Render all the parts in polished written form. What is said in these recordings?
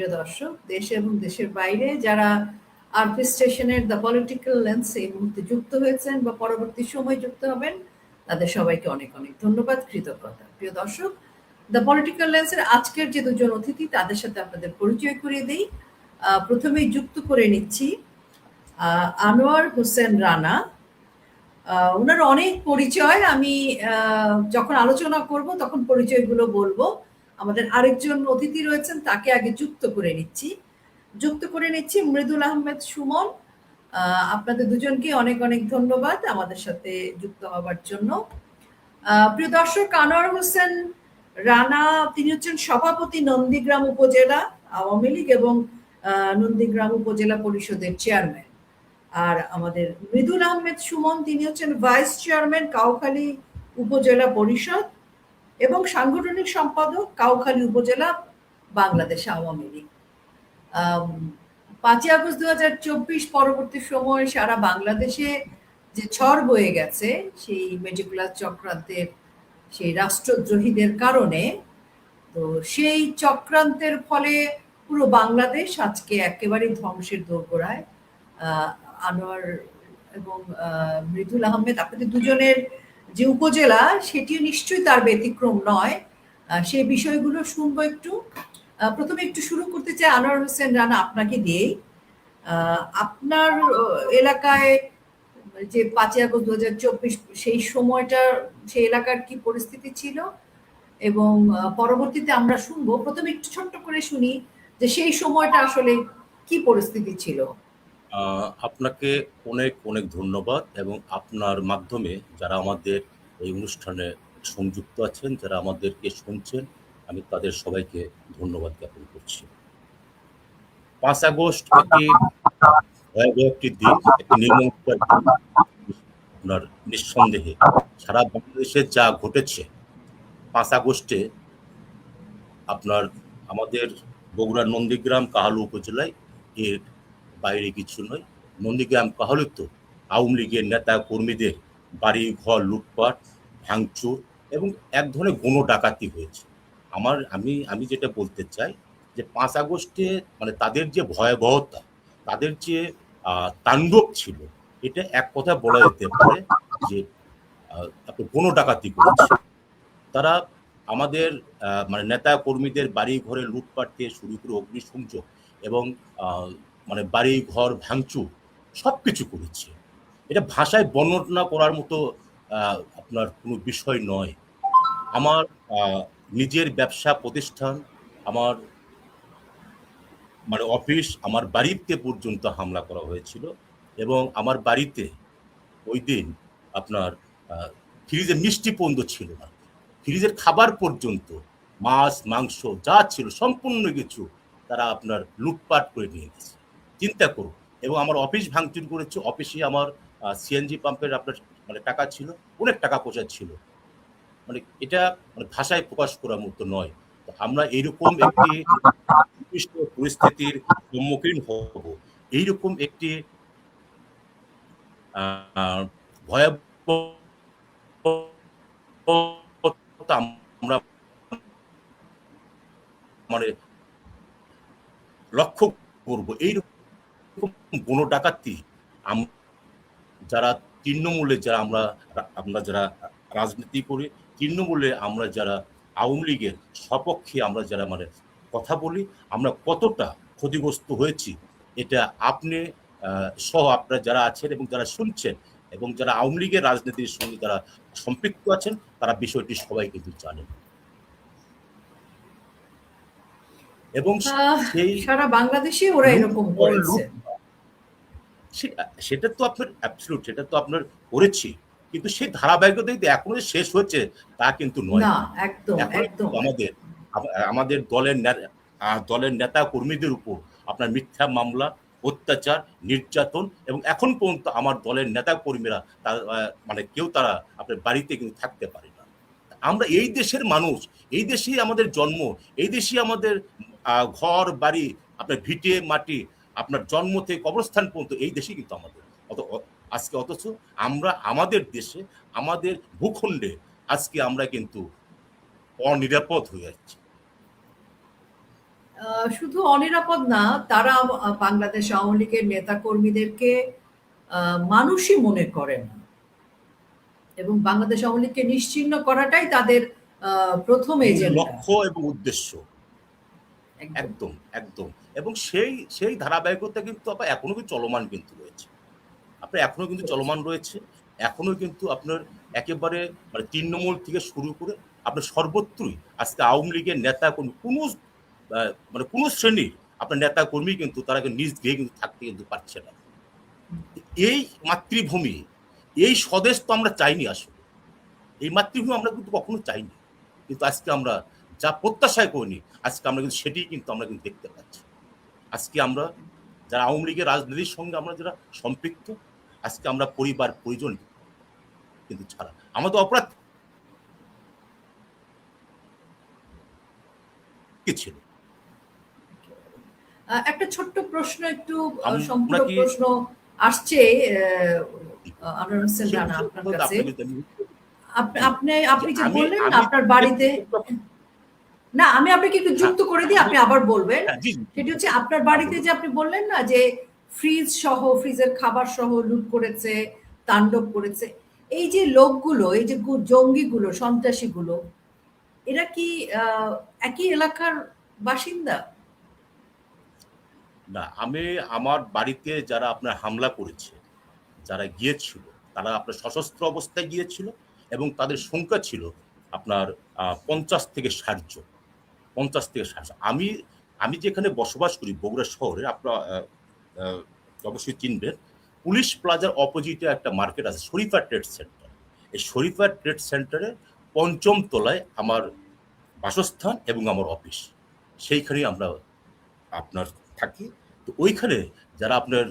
প্রিয় দর্শক, দেশে এবং দেশের বাইরে যারা আরপি স্টেশনের দ্য পলিটিক্যাল লেন্স এই মুহূর্তে যুক্ত হয়েছেন বা পরবর্তী সময় যুক্ত হবেন, তাদের সবাইকে অনেক অনেক ধন্যবাদ, কৃতজ্ঞতা। প্রিয় দর্শক, দ্য পলিটিক্যাল লেন্সের আজকের যে দুজন অতিথি তাদের সাথে আপনাদের পরিচয় করিয়ে দিই। প্রথমেই যুক্ত করে নিচ্ছি আনোয়ার হোসেন রানা। ওনার অনেক পরিচয়, আমি যখন আলোচনা করব তখন পরিচয়গুলো বলবো। আমাদের আরেকজন অতিথি রয়েছেন, তাকে আগে যুক্ত করে নিচ্ছি মৃদুল আহমেদ সুমন। আপনাদের দুজনকে অনেক অনেক ধন্যবাদ আমাদের সাথে যুক্ত হবার জন্য। প্রিয় দর্শক, আনোয়ার হোসেন রানা তিনি হচ্ছেন সভাপতি নন্দীগ্রাম উপজেলা আওয়ামী লীগ এবং নন্দীগ্রাম উপজেলা পরিষদের চেয়ারম্যান। আর আমাদের মৃদুল আহমেদ সুমন তিনি হচ্ছেন ভাইস চেয়ারম্যান কাউখালী উপজেলা পরিষদ এবং সাংগঠনিক সম্পাদক কাউখালী উপজেলা বাংলাদেশ আওয়ামী লীগ। 5ই আগস্ট 2024 পরবর্তী সময় সারা বাংলাদেশে যে ঝড় বয়ে গেছে সেই মেটিকুলাস চক্রান্তের, সেই রাষ্ট্রদ্রোহীদের কারণে, তো সেই চক্রান্তের ফলে পুরো বাংলাদেশ আজকে একেবারে ধ্বংসের দোরগোড়ায়। আনোয়ার এবং মৃদুল আহমেদ, আপনাদের দুজনের যে উপজেলা সেটিও নিশ্চয়ই তার ব্যতিক্রম নয়। সেই বিষয়গুলো শুনবো একটু। প্রথমে একটু শুরু করতে চাই আনোয়ার হোসেন রানা, আপনাকে দিয়েই। আপনার এলাকায় যে 5ই আগস্ট 2024 সেই সময়টা সেই এলাকার কি পরিস্থিতি ছিল এবং পরবর্তীতে আমরা শুনবো। প্রথমে একটু ছোট্ট করে শুনি যে সেই সময়টা আসলে কি পরিস্থিতি ছিল। আপনাকে অনেক অনেক ধন্যবাদ এবং আপনার মাধ্যমে যারা আমাদের এই অনুষ্ঠানে সংযুক্ত আছেন, যারা আমাদেরকে শুনছেন, আমি তাদের সবাইকে ধন্যবাদ জ্ঞাপন করছি। 5 আগস্ট একটি ভয়াবহ একটি দিন, একটি নির্মমতার দিন। আপনার নিঃসন্দেহে সারা বাংলাদেশে যা ঘটেছে 5 আগস্টে, আপনার আমাদের বগুড়ার নন্দীগ্রাম কাহালু উপজেলায়, এর বাইরে কিছু নয়। নন্দীগ্রাম কাহালু তো আওয়ামী লীগের নেতা কর্মীদের বাড়ি ঘর লুটপাট, ভাঙচুর এবং এক ধরনের গণ ডাকাতি হয়েছে। আমি যেটা বলতে চাই যে 5 আগস্টে মানে তাদের যে ভয়াবহতা, তাদের যে তাণ্ডব ছিল, এটা এক কথা বলা যেতে পারে যে গণ ডাকাতি করেছে তারা। আমাদের মানে নেতা কর্মীদের বাড়ি ঘরে লুটপাট থেকে শুরু করে অগ্নিসংযোগ এবং মানে বাড়ি ঘর ভাঙচুর সবকিছু করেছে। এটা ভাষায় বর্ণনা করার মতো আপনার কোনো বিষয় নয়। আমার নিজের ব্যবসা প্রতিষ্ঠান, আমার মানে অফিস, আমার বাড়িতে পর্যন্ত হামলা করা হয়েছিল এবং আমার বাড়িতে ওই দিন আপনার ফ্রিজে মিষ্টি পর্যন্ত ছিল না, ফ্রিজের খাবার পর্যন্ত, মাছ মাংস যা ছিল সম্পূর্ণ কিছু তারা আপনার লুটপাট করে নিয়ে গেছে। চিন্তা করুন। এবং আমার অফিস ভাঙচুর করেছে। অফিসে আমার সিএনজি পাম্পের আপনার মানে টাকা ছিল, অনেক টাকা পয়সা ছিল। মানে এটা মানে ভাষায় প্রকাশ করার মতো নয়। আমরা এইরকম একটি পরিস্থিতির সম্মুখীন হব, এইরকম একটি ভয়াবহ আমরা মানে লক্ষ্য করব। এইরকম গণ ডাকাতি যারা তৃণমূলে, যারা আমরা যারা রাজনীতি করি, তৃণমূলে আমরা যারা আওয়ামী লীগের সপক্ষে আমরা যারা মানে কথা বলি, আমরা কতটা ক্ষতিগ্রস্ত হয়েছি এটা আপনি সহ আপনারা যারা আছেন এবং যারা শুনছেন এবং যারা আওয়ামী লীগের রাজনীতির সঙ্গে যারা সম্পৃক্ত আছেন, তারা বিষয়টি সবাই কিন্তু জানেন। এবং সেই সারা বাংলাদেশে ওরা এরকম করেছে, সেটা তো আপনার অ্যাবসলিউট, সেটা তো আপনার করেছি, কিন্তু সেই ধারাবাহিকতা এখনো শেষ হচ্ছে তা কিন্তু নয়। আমাদের দলের নেতা কর্মীদের উপর আপনার মিথ্যা মামলা, অত্যাচার, নির্যাতন এবং এখন পর্যন্ত আমার দলের নেতা কর্মীরা মানে কেউ তারা আপনার বাড়িতে কিন্তু থাকতে পারে না। আমরা এই দেশের মানুষ, এই দেশেই আমাদের জন্ম, এই দেশেই আমাদের ঘর বাড়ি, আপনার ভিটে মাটি, আপনার জন্ম থেকে কবরস্থান পর্যন্ত এই দেশেই কিন্তু আমাদের। আজকে অথচ আমরা আমাদের দেশে, আমাদের ভূখণ্ডে আজকে আমরা কিন্তু অনিরাপদ হয়ে যাচ্ছি। শুধু অনিরাপদ না, তারা বাংলাদেশ আওয়ামী লীগের নেতা কর্মীদেরকে মানুষই মনে করে না, এবং বাংলাদেশ আওয়ামী লীগকে নিশ্চিহ্ন করাটাই তাদের প্রথম মূল এজেন্ডা। লক্ষ্য এবং উদ্দেশ্য। একদম একদম। এবং সেই সেই ধারাবাহিকতা কিন্তু আবার এখনো কিন্তু চলমান কিন্তু রয়েছে। আপনার এখনো কিন্তু চলমান রয়েছে। এখনো কিন্তু আপনার একেবারে মানে তৃণমূল থেকে শুরু করে আপনার সর্বত্রই আজকে আওয়ামী লীগের নেতা কর্মী কোনো মানে কোনো শ্রেণীর আপনার নেতা কর্মী কিন্তু তারা নিজ গৃহে কিন্তু থাকতে কিন্তু পারছে না। এই মাতৃভূমি, এই স্বদেশ তো আমরা চাইনি আসলে। এই মাতৃভূমি আমরা কিন্তু কখনো চাইনি। কিন্তু আজকে আমরা যা প্রত্যাশায় করিনি, আজকে আমরা কিন্তু সেটিই কিন্তু আমরা কিন্তু দেখতে পাচ্ছি। আজকে আমরা যারা আওয়ামী লীগের রাজনীতির সঙ্গে আমরা যারা সম্পৃক্ত, আজকে আমরা পরিবার পরিজন কিন্তু ছাড়া আমাদের অপরাধ কি ছিল? একটা ছোট্ট প্রশ্ন, একটু আমরা সম্পূরক কি প্রশ্ন আসছে আনোয়ার হোসেন রানা আপনার কাছে। আপনি যে বললেন আপনার বাড়িতে, না আমি আপনাকে একটু যুক্ত করে দিই, আপনি আবার বলবেন। সেটি হচ্ছে আপনার বাড়িতে যে আপনি বললেন না যে ফ্রিজ সহ, ফ্রিজের খাবার সহ লুট করেছে, তাণ্ডব করেছে, এই যে লোকগুলো, এই যে জঙ্গিগুলো, সন্ত্রাসীগুলো, এরা কি একই এলাকার বাসিন্দা? না, আমি আমার বাড়িতে যারা আপনার হামলা করেছে, যারা গিয়েছিল, তারা আপনার সশস্ত্র অবস্থায় গিয়েছিল এবং তাদের সংখ্যা ছিল আপনার ৫০ থেকে ৬০ জন। ৫০ থেকে ৬০ জন। আমি আমি যেখানে বসবাস করি বগুড়া শহরে, আপনারা অবশ্যই চিনবেন, পুলিশ প্লাজার অপোজিটে একটা মার্কেট আছে, শরীফা ট্রেড সেন্টার। এই শরীফা ট্রেড সেন্টারে ৫ম তলায় আমার বাসস্থান এবং আমার অফিস। সেইখানেই আমরা আপনার থাকি। তো ওইখানে যারা আপনার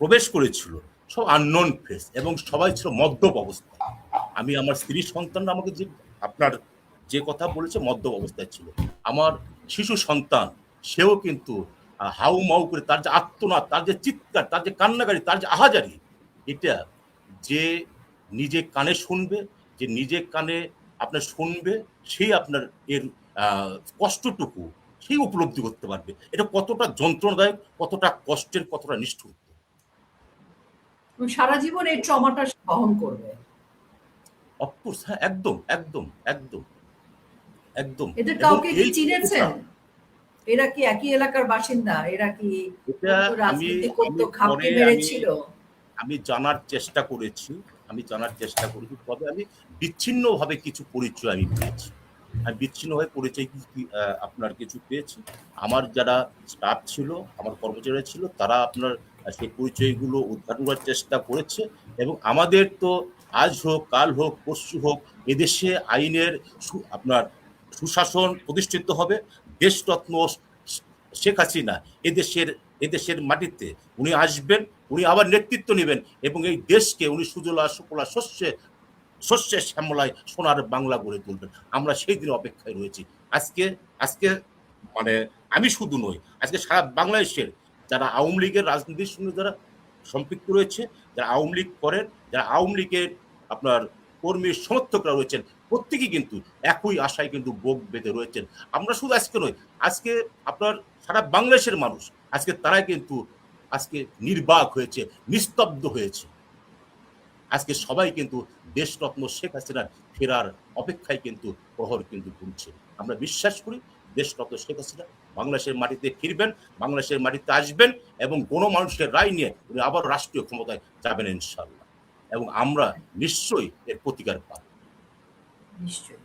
প্রবেশ করেছিল সব আননোন ফেস এবং সবাই ছিল মদ্যপ অবস্থায়। আমি আমার স্ত্রী সন্তানরা আমাকে যে আপনার যে কথা বলেছে মদ্যপ অবস্থায় ছিল। আমার শিশু সন্তান সেও কিন্তু হাউমাউ করে তার যে আর্তনাদ, তার যে চিৎকার, তার যে কান্নাকারি, তার যে আহাজারি, এটা যে নিজে কানে শুনবে, যে নিজে কানে আপনার শুনবে, সেই আপনার এর কষ্টটুকু সেই উপলব্ধি করতে পারবে। এটা কতটা যন্ত্রণাদায়ক, কতটা কষ্টের, কতটা নিষ্ঠুর। সারা জীবন এই ট্রমাটা বহন করবে। অফকোর্স, হ্যাঁ, একদম একদম একদম একদম। এদের কাউকে কি চিনেছেন? এরা কি একই এলাকার বাসিন্দা? এরা কি রাজনীতি করতো, খাপকে মেরেছিল? আমি জানার চেষ্টা করেছি, তবে আমি বিচ্ছিন্নভাবে কিছু পরিচয় আমি পেয়েছি। আমি বিচ্ছিন্নভাবে পরিচয় আপনার কিছু পেয়েছি। আমার যারা স্টাফ ছিল, আমার কর্মচারীরা ছিল, তারা আপনার সেই পরিচয়গুলো উদ্ঘাটন করার চেষ্টা করেছে। এবং আমাদের তো আজ হোক, কাল হোক, পরশু হোক, এদেশে আইনের আপনার সুশাসন প্রতিষ্ঠিত হবে। দেশরত্ন শেখ হাসিনা এদেশের মাটিতে উনি আসবেন, উনি আবার নেতৃত্ব নেবেন এবং এই দেশকে উনি সুজলা সুফলা শস্যের শ্যামলায় সোনার বাংলা গড়ে তুলবেন। আমরা সেই দিন অপেক্ষায় রয়েছি। আজকে আজকে মানে আমি শুধু নই, আজকে সারা বাংলাদেশের যারা আওয়ামী লীগের রাজনীতির সঙ্গে যারা সম্পৃক্ত রয়েছে, যারা আওয়ামী লীগ করেন, যারা আওয়ামী লীগের আপনার কর্মীর সমর্থকরা রয়েছেন, প্রত্যেকেই কিন্তু একই আশায় কিন্তু বুক বেঁধে রয়েছেন। আমরা শুধু আজকে নই, আজকে আপনার সারা বাংলাদেশের মানুষ আজকে তারাই কিন্তু আজকে নির্বাক হয়েছে, নিস্তব্ধ হয়েছে। আজকে সবাই কিন্তু দেশরত্ন শেখ হাসিনার ফেরার অপেক্ষায় কিন্তু প্রহর কিন্তু ঘুরছে। আমরা বিশ্বাস করি দেশরত্ন শেখ হাসিনা বাংলাদেশের মাটিতে ফিরবেন, বাংলাদেশের মাটিতে আসবেন এবং গণমানুষের রায় নিয়ে উনি আবার রাষ্ট্রীয় ক্ষমতায় যাবেন ইনশাআল্লাহ। এবং আমরা নিশ্চয়ই এর প্রতিকার পাব। নিশ্চয়ই।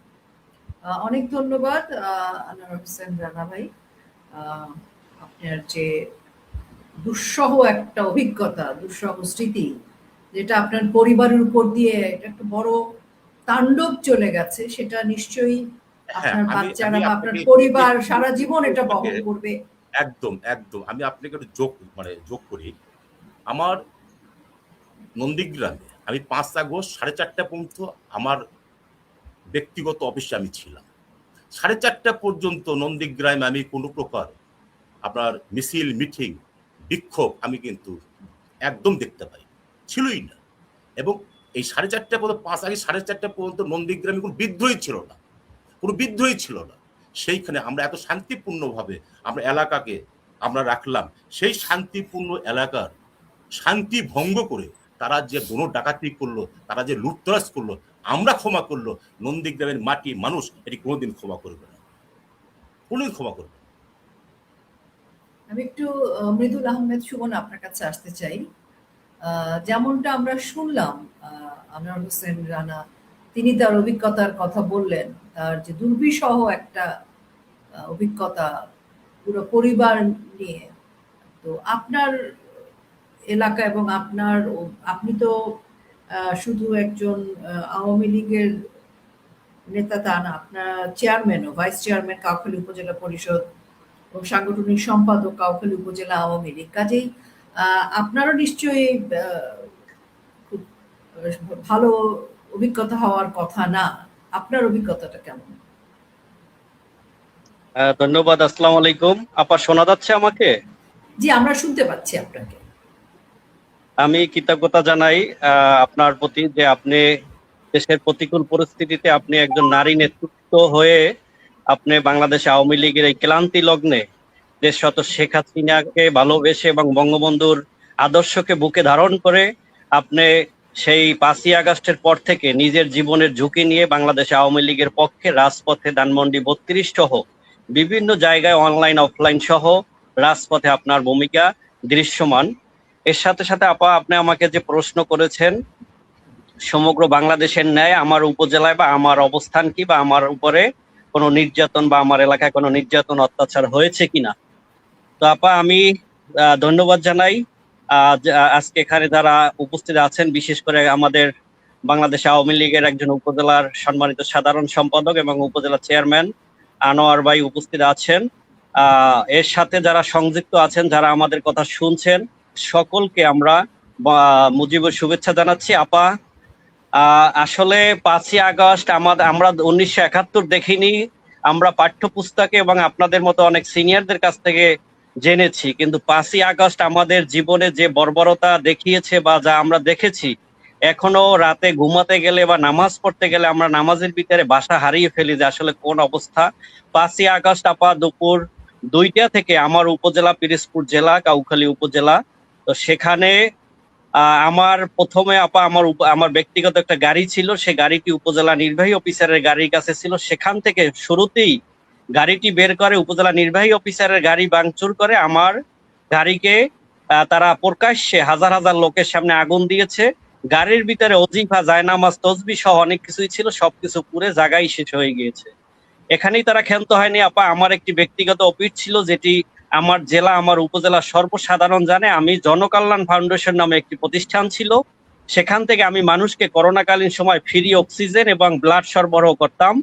অনেক ধন্যবাদ আনোয়ার হোসেন রানা ভাই। আপনার যে দুঃসহ একটা অভিজ্ঞতা, দুঃসহ স্মৃতি, যেটা আপনার পরিবারের উপর দিয়ে এটা একটা বড় তাণ্ডব চলে গেছে, সেটা নিশ্চয়ই আপনার বাচ্চারা বা আপনার পরিবার সারা জীবন এটা বহন করবে। একদম একদম। আমি আপনাকে একটু যোগ করি। আমার নন্দীগ্রামে আমি 5 আগস্ট 4:30 পর্যন্ত আমার ব্যক্তিগত অফিসে আমি ছিলাম। 4:30 পর্যন্ত নন্দীগ্রামে আমি কোনো প্রকার আপনার মিছিল, মিটিং, বিক্ষোভ আমি কিন্তু একদম দেখতে পাই ছিলই না। এবং এই 4:30 পর্যন্ত 5 আগে 4:30 পর্যন্ত নন্দীগ্রামে কোনো বিদ্রোহী ছিল না, কোনো বিদ্রোহী ছিল না। সেইখানে আমরা এত শান্তিপূর্ণভাবে আমরা এলাকাকে আমরা রাখলাম, সেই শান্তিপূর্ণ এলাকার শান্তি ভঙ্গ করে তারা যে কোনো ডাকাতি করলো, তারা যে লুটতরাজ করলো, আমরা ক্ষমা করলো, নন্দীগ্রামের মাটি মানুষ এটি কোনোদিন ক্ষমা করবে না, কোনোদিন ক্ষমা করবে না। আমি একটু মৃদুল আহমেদ সুমন আপনার কাছে আসতে চাই। যেমনটা আমরা শুনলাম, আনোয়ার হোসেন রানা তিনি তার অভিজ্ঞতার কথা বললেন, তার যে দুর্বিষহ একটা অভিজ্ঞতা পুরো পরিবার নিয়ে। তো আপনার এলাকা এবং আপনি তো শুধু একজন আওয়ামী লীগের নেতা তা না, আপনার চেয়ারম্যানও, ভাইস চেয়ারম্যান কাউখালী উপজেলা পরিষদ এবং সাংগঠনিক সম্পাদক কাউখালী উপজেলা আওয়ামী লীগ। কাজেই আপনারও নিশ্চয়ই খুব ভালো অভিজ্ঞতা হওয়ার কথা না। আপনার অভিজ্ঞতাটা কেমন? ধন্যবাদ। আসসালামু আলাইকুম। আপা শোনা যাচ্ছে আমাকে? জি, আমরা শুনতে পাচ্ছি আপনাকে। আমি কৃতজ্ঞতা জানাই আপনার প্রতি যে আপনি দেশের প্রতিকূল পরিস্থিতিতে আপনি একজন নারী নেতৃত্ব হয়ে আপনি বাংলাদেশ আওয়ামী লীগের এই ক্লান্তি লগ্নে দেশরত শেখ হাসিনাকে ভালোবেসে এবং বঙ্গবন্ধুর আদর্শকে বুকে ধারণ করে আপনি সেই 5ই আগস্টের পর থেকে নিজের জীবনের ঝুঁকি নিয়ে বাংলাদেশ আওয়ামী লীগের পক্ষে রাজপথে ধানমন্ডি 32 সহ বিভিন্ন জায়গায় অনলাইন অফলাইন সহ রাজপথে আপনার ভূমিকা দৃশ্যমান। এর সাথে সাথে আপা আপনি আমাকে যে প্রশ্ন করেছেন সমগ্র বাংলাদেশের ন্যায় আমার উপজেলায় বা আমার অবস্থান কি বা আমার উপরে কোনো নির্যাতন বা আমার এলাকায় কোনো নির্যাতন অত্যাচার হয়েছে কিনা, তো আপা আমি ধন্যবাদ জানাই আজকে এখানে যারা উপস্থিত আছেন, বিশেষ করে আমাদের বাংলাদেশ আওয়ামী লীগের একজন উপজেলার সম্মানিত সাধারণ সম্পাদক এবং উপজেলা চেয়ারম্যান আনোয়ার ভাই উপস্থিত আছেন। এর সাথে যারা সংযুক্ত আছেন, যারা আমাদের কথা শুনছেন, সকলকে আমরা মুজিবের শুভেচ্ছা জানাচ্ছি। আপা আসলে 5ই আগস্ট আমরা 1971 দেখিনি, আমরা পাঠ্যপুস্তকে এবং আপনাদের মতো অনেক সিনিয়রদের কাছ থেকে জেনেছি, কিন্তু 5ই আগস্ট আমাদের জীবনে যে বর্বরতা দেখিয়েছে বা যা আমরা দেখেছি, এখনো রাতে ঘুমাতে গেলে বা নামাজ পড়তে গেলে আমরা নামাজের ভিতরে বাসা হারিয়ে ফেলি যে আসলে কোন অবস্থা। 5ই আগস্ট আপা দুপুর 2টা থেকে আমার উপজেলা পিরোজপুর জেলা কাউখালী উপজেলা, তো সেখানে আমার প্রথমে আপা আমার ব্যক্তিগত একটা গাড়ি ছিল, সে গাড়িটি উপজেলা নির্বাহী অফিসারের গাড়ির কাছে ছিল। সেখান থেকে শুরুতেই গাড়িটি বের করে উপজেলা নির্বাহী অফিসারের গাড়ি ভাঙচুর করে আমার গাড়িকে তারা প্রকাশ্যে হাজার হাজার লোকের সামনে আগুন দিয়েছে। গাড়ির ভিতরে অজিফা জায়নামাজ তসবিহ সহ অনেক কিছুই ছিল, সবকিছু পুড়ে জায়গায় শেষ হয়ে গিয়েছে। এখানেই তারা ক্ষান্ত হয়নি আপা, আমার একটি ব্যক্তিগত অফিস ছিল যেটি আমার জেলা আমার উপজেলা সর্বসাধারণ জানে। আমি জনকল্যাণ ফাউন্ডেশন নামে একটি প্রতিষ্ঠান ছিল, সেখান থেকে আমি মানুষকে করোনাকালীন সময় ফ্রি অক্সিজেন এবং ব্লাড সরবরাহ করতাম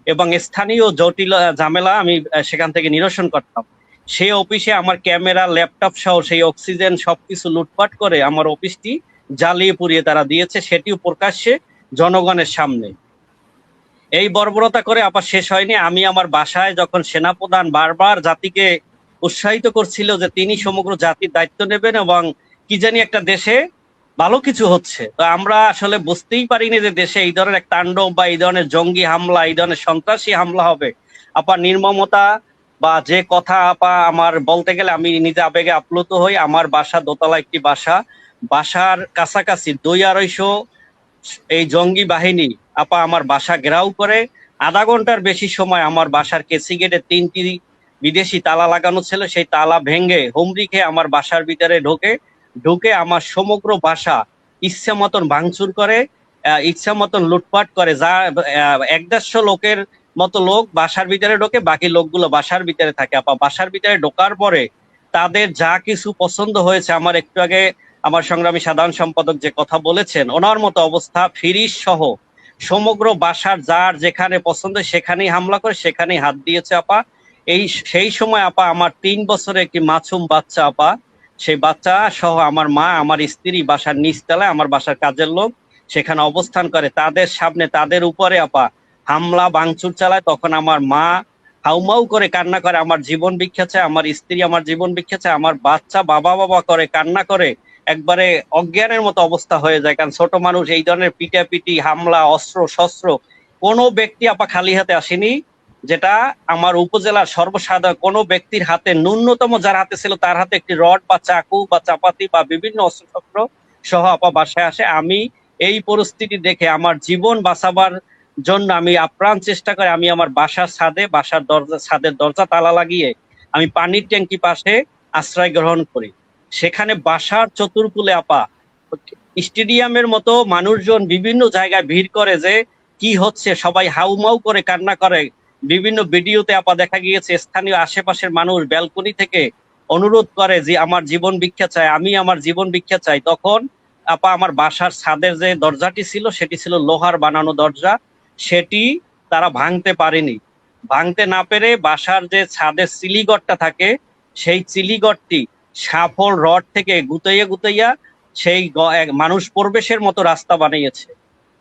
এবং স্থানীয় জটিল ঝামেলা আমি সেখান থেকে নিরসন করতাম। সেই অফিসে আমার ক্যামেরা ল্যাপটপ সহ সেই অক্সিজেন সবকিছু লুটপাট করে আমার অফিসটি জ্বালিয়ে পুড়িয়ে তারা দিয়েছে, সেটিও প্রকাশ্যে জনগণের সামনে। এই বর্বরতা করে আবার শেষ হয়নি। আমি আমার বাসায় যখন সেনাপ্রধান বারবার জাতিকে উৎসাহিত করছিল যে তিনি সমগ্র জাতির দায়িত্ব নেবেন এবং কি জানি একটা দেশে ভালো কিছু হচ্ছে, তো আমরা আসলে বুঝতেই পারিনি যে দেশে এই ধরনের এক তাণ্ডব বা এই ধরনের জঙ্গি হামলা, এই ধরনের সন্ত্রাসী হামলা হবে। আপা নির্মমতা বা যে কথা আপা আমার বলতে গেলে আমি নিজে আবেগে আপ্লুত হই। আমার বাসা দোতলা একটি বাসার কাছাকাছি 200-250 এই জঙ্গি বাহিনী আপা আমার বাসা ঘেরাও করে। আধা ঘন্টার বেশি সময় আমার বাসার কেসি গেটে 3টি বিদেশি তালা লাগানো ছিল, সেই তালা ভেঙে হুমড়ি খেয়ে আমার বাসার ভিতরে ঢুকে আমার সমগ্র বাসা ইচ্ছা মতন ভাঙচুর করে, ইচ্ছা মতন লুটপাট করে। যা 150 লোকের মতো লোক বাসার ভিতরে ঢোকে, বাকি লোকগুলো বাসার ভিতরে থাকে। আপা বাসার ভিতরে ঢোকার পরে তাদের যা কিছু পছন্দ হয়েছে, আমার একটু আগে আমার সংগ্রামী সাধারণ সম্পাদক যে কথা বলেছেন, ওনার মতো অবস্থা, ফ্রিজ সহ সমগ্র বাসার যার যেখানে পছন্দ সেখানেই হামলা করে, সেখানেই হাত দিয়েছে আপা। সেই সময় আপা আমার 3 বছরের একটি মাসুম বাচ্চা আপা, সেই বাচ্চা সহ আমার মা আমার স্ত্রী বাসার নিচতলায়, আমার বাসার কাজের লোক সেখানে অবস্থান করে, তাদের সামনে তাদের উপরে আপা হামলা ভাঙচুর চালায়। তখন আমার মা হাউমাউ করে কান্না করে, আমার জীবন ভিক্ষা চায়, আমার স্ত্রী আমার জীবন ভিক্ষা চায়, আমার বাচ্চা বাবা বাবা করে কান্না করে একবারে অজ্ঞানের মতো অবস্থা হয়ে যায়। কারণ ছোট মানুষ, এই ধরনের পিটাপিটি হামলা অস্ত্র শস্ত্র কোনো ব্যক্তি আপা খালি হাতে আসেনি। যেটা আমার উপজেলার সর্বসাধারণ কোনো ব্যক্তির হাতে, ন্যূনতম যার হাতে ছিল তার হাতে একটি রড বা চাকু বা চাপাতি বা বিভিন্ন অস্ত্রশস্ত্র সহ আপা বাসায় আসে। আমি এই পরিস্থিতি দেখে আমার জীবন বাঁচাবার জন্য আমি আপ্রাণ চেষ্টা করি, আমি আমার বাসার ছাদের দরজা তালা লাগিয়ে আমি পানির ট্যাঙ্কি পাশে আশ্রয় গ্রহণ করি। সেখানে বাসার চতুর্কুলে আপা স্টেডিয়ামের মতো মানুষজন বিভিন্ন জায়গায় ভিড় করে, যে কি হচ্ছে, সবাই হাউমাউ করে কান্না করে। বিভিন্ন ভিডিওতে আপা দেখা গিয়েছে স্থানীয় আশেপাশের মানুষ ব্যালকনি থেকে অনুরোধ করে যে আমার জীবন ভিক্ষা চাই, আমি আমার জীবন ভিক্ষা চাই। তখন আপা আমার বাসার ছাদের যে দরজাটি ছিল সেটি ছিল লোহার বানানো দরজা, সেটি তারা ভাঙতে পারেনি। ভাঙতে না পেরে বাসার যে ছাদের চিলিগড়টা থাকে সেই চিলিগড়টি সাফল রড থেকে গুতাইয়া গুতাইয়া সেই মানুষ প্রবেশের মতো রাস্তা বানিয়েছে।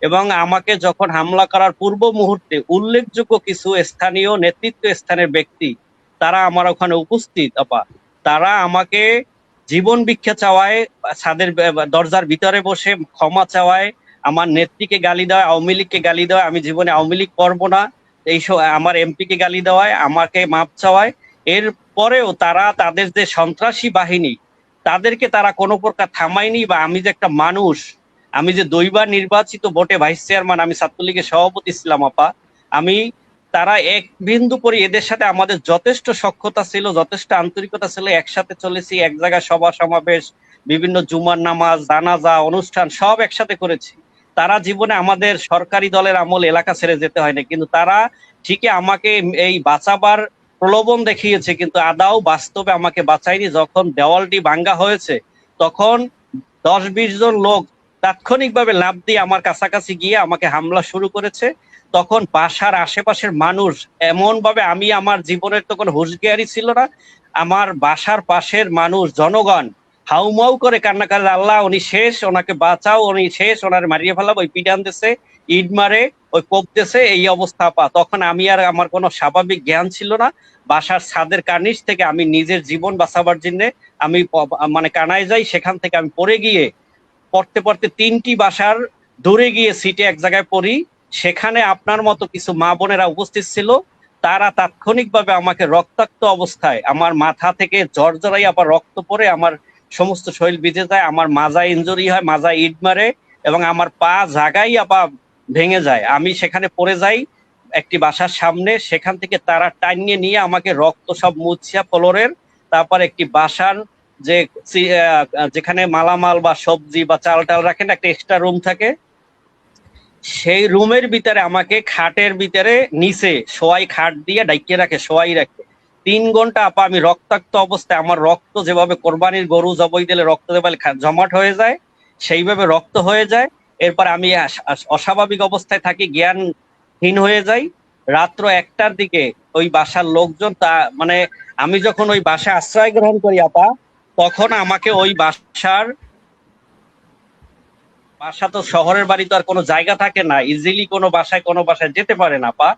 এবং আমাকে যখন হামলা করার পূর্ব মুহূর্তে উল্লেখযোগ্য কিছু স্থানীয় নেতৃত্ব স্থানের ব্যক্তি তারা আমার ওখানে উপস্থিত আপা, তারা আমাকে জীবন ভিক্ষা চাওয়ায়, ছাদের দরজার ভিতরে বসে ক্ষমা চাওয়ায়, আমার নেত্রীকে গালি দেওয়া, আওয়ামী লীগকে গালি দেওয়া, আমি জীবনে আওয়ামী লীগ করবো না এইসব, আমার এমপিকে গালি দেওয়ায়, আমাকে মাপ চাওয়ায়। এর পরেও তারা তাদের যে সন্ত্রাসী বাহিনী তাদেরকে তারা কোনো প্রকার থামায়নি। বা আমি যে একটা মানুষ, আমি যে দুইবার নির্বাচিত ভোটে ভাইস চেয়ারম্যান, আমি ছাত্রলীগের সভাপতি ছিলাম আপা, আমি তারা এক বিন্দু করে এদের সাথে আমাদের যথেষ্ট সখ্যতা ছিল, যথেষ্ট আন্তরিকতা ছিল, একসাথে চলেছি, এক জায়গায় সভা সমাবেশ, বিভিন্ন জুমার নামাজ, জানাজা অনুষ্ঠান সব একসাথে করেছি। তারা জীবনে আমাদের সরকারি দলের আমল এলাকা ছেড়ে যেতে হয়নি, কিন্তু তারা ঠিকই আমাকে এই বাঁচাবার প্রলোভন দেখিয়েছে, কিন্তু আদাও বাস্তবে আমাকে বাঁচায়নি। যখন দেওয়ালটি ভাঙ্গা হয়েছে তখন 10-20 জন লোক তাৎক্ষণিকভাবে লাফ দিয়ে আমার কাছাকাছি গিয়ে আমাকে হামলা শুরু করেছে। তখন বাসার আশেপাশের মানুষ এমন ভাবে, আমি আমার জীবনের তো কোনো হুঁশজ্ঞানই ছিল না, আমার বাসার পাশের মানুষ জনগণ হাউমাউ করে কান্না করে, আল্লাহ উনি শেষ, ওনাকে বাঁচাও, উনি শেষ, ওনার মারিয়ে ফেলাবো, ওই পিটান দিছে, ইট মারে, ওই কোপ দিছে, এই অবস্থা পা। তখন আমি আর, আমার কোনো স্বাভাবিক জ্ঞান ছিল না। বাসার ছাদের কার্নিশ থেকে আমি নিজের জীবন বাঁচাবার জন্য আমি মানে কানায় যাই, সেখান থেকে আমি পড়ে গিয়ে পড়তে পড়তে 3টি বাসার দূরে গিয়ে সিটে এক জায়গায় পড়ি। সেখানে আপনার মতো কিছু মা বোনেরা উপস্থিত ছিল, তারা তাৎক্ষণিকভাবে আমাকে রক্তাক্ত অবস্থায়, আমার মাথা থেকে জর্জরাই আবার রক্ত পড়ে আমার সমস্ত শরীর ভিজে যায়, আমার মাজায় ইনজুরি হয়, মাজায় ইট মারে এবং আমার পা জাগাই আবার ভেঙে যায়। আমি সেখানে পড়ে যাই একটি বাসার সামনে, সেখান থেকে তারা টানিয়ে নিয়ে আমাকে রক্ত সব মুছিয়া ফ্লোরের, তারপর একটি বাসার যে যেখানে মালামাল বা সবজি বা চাল টাল রাখেন একটা এক্সট্রা রুম থাকে, সেই রুমের ভিতরে আমাকে খাটের ভিতরে নিচে শোয়াই, খাট দিয়ে ডাইকে রাখে, শোয়াই রাখে। 3 ঘন্টা আপা আমি রক্তাক্ত অবস্থায়, আমার রক্ত যেভাবে কোরবানির গরু জবাই দিলে রক্ত যেভাবে জমাট হয়ে যায় সেইভাবে রক্ত হয়ে যায়। এরপর আমি অস্বাভাবিক অবস্থায় থাকি, জ্ঞানহীন হয়ে যাই। রাত্র 1টার দিকে ওই বাসার লোকজন, তা মানে আমি যখন ওই বাসায় আশ্রয় গ্রহণ করি আপা, তখন আমাকে ওই বাসা তো শহরের বাড়ি তো আর কোনো জায়গা থাকে না, ইজিলি কোনো বাসায় যেতে পারে না পা।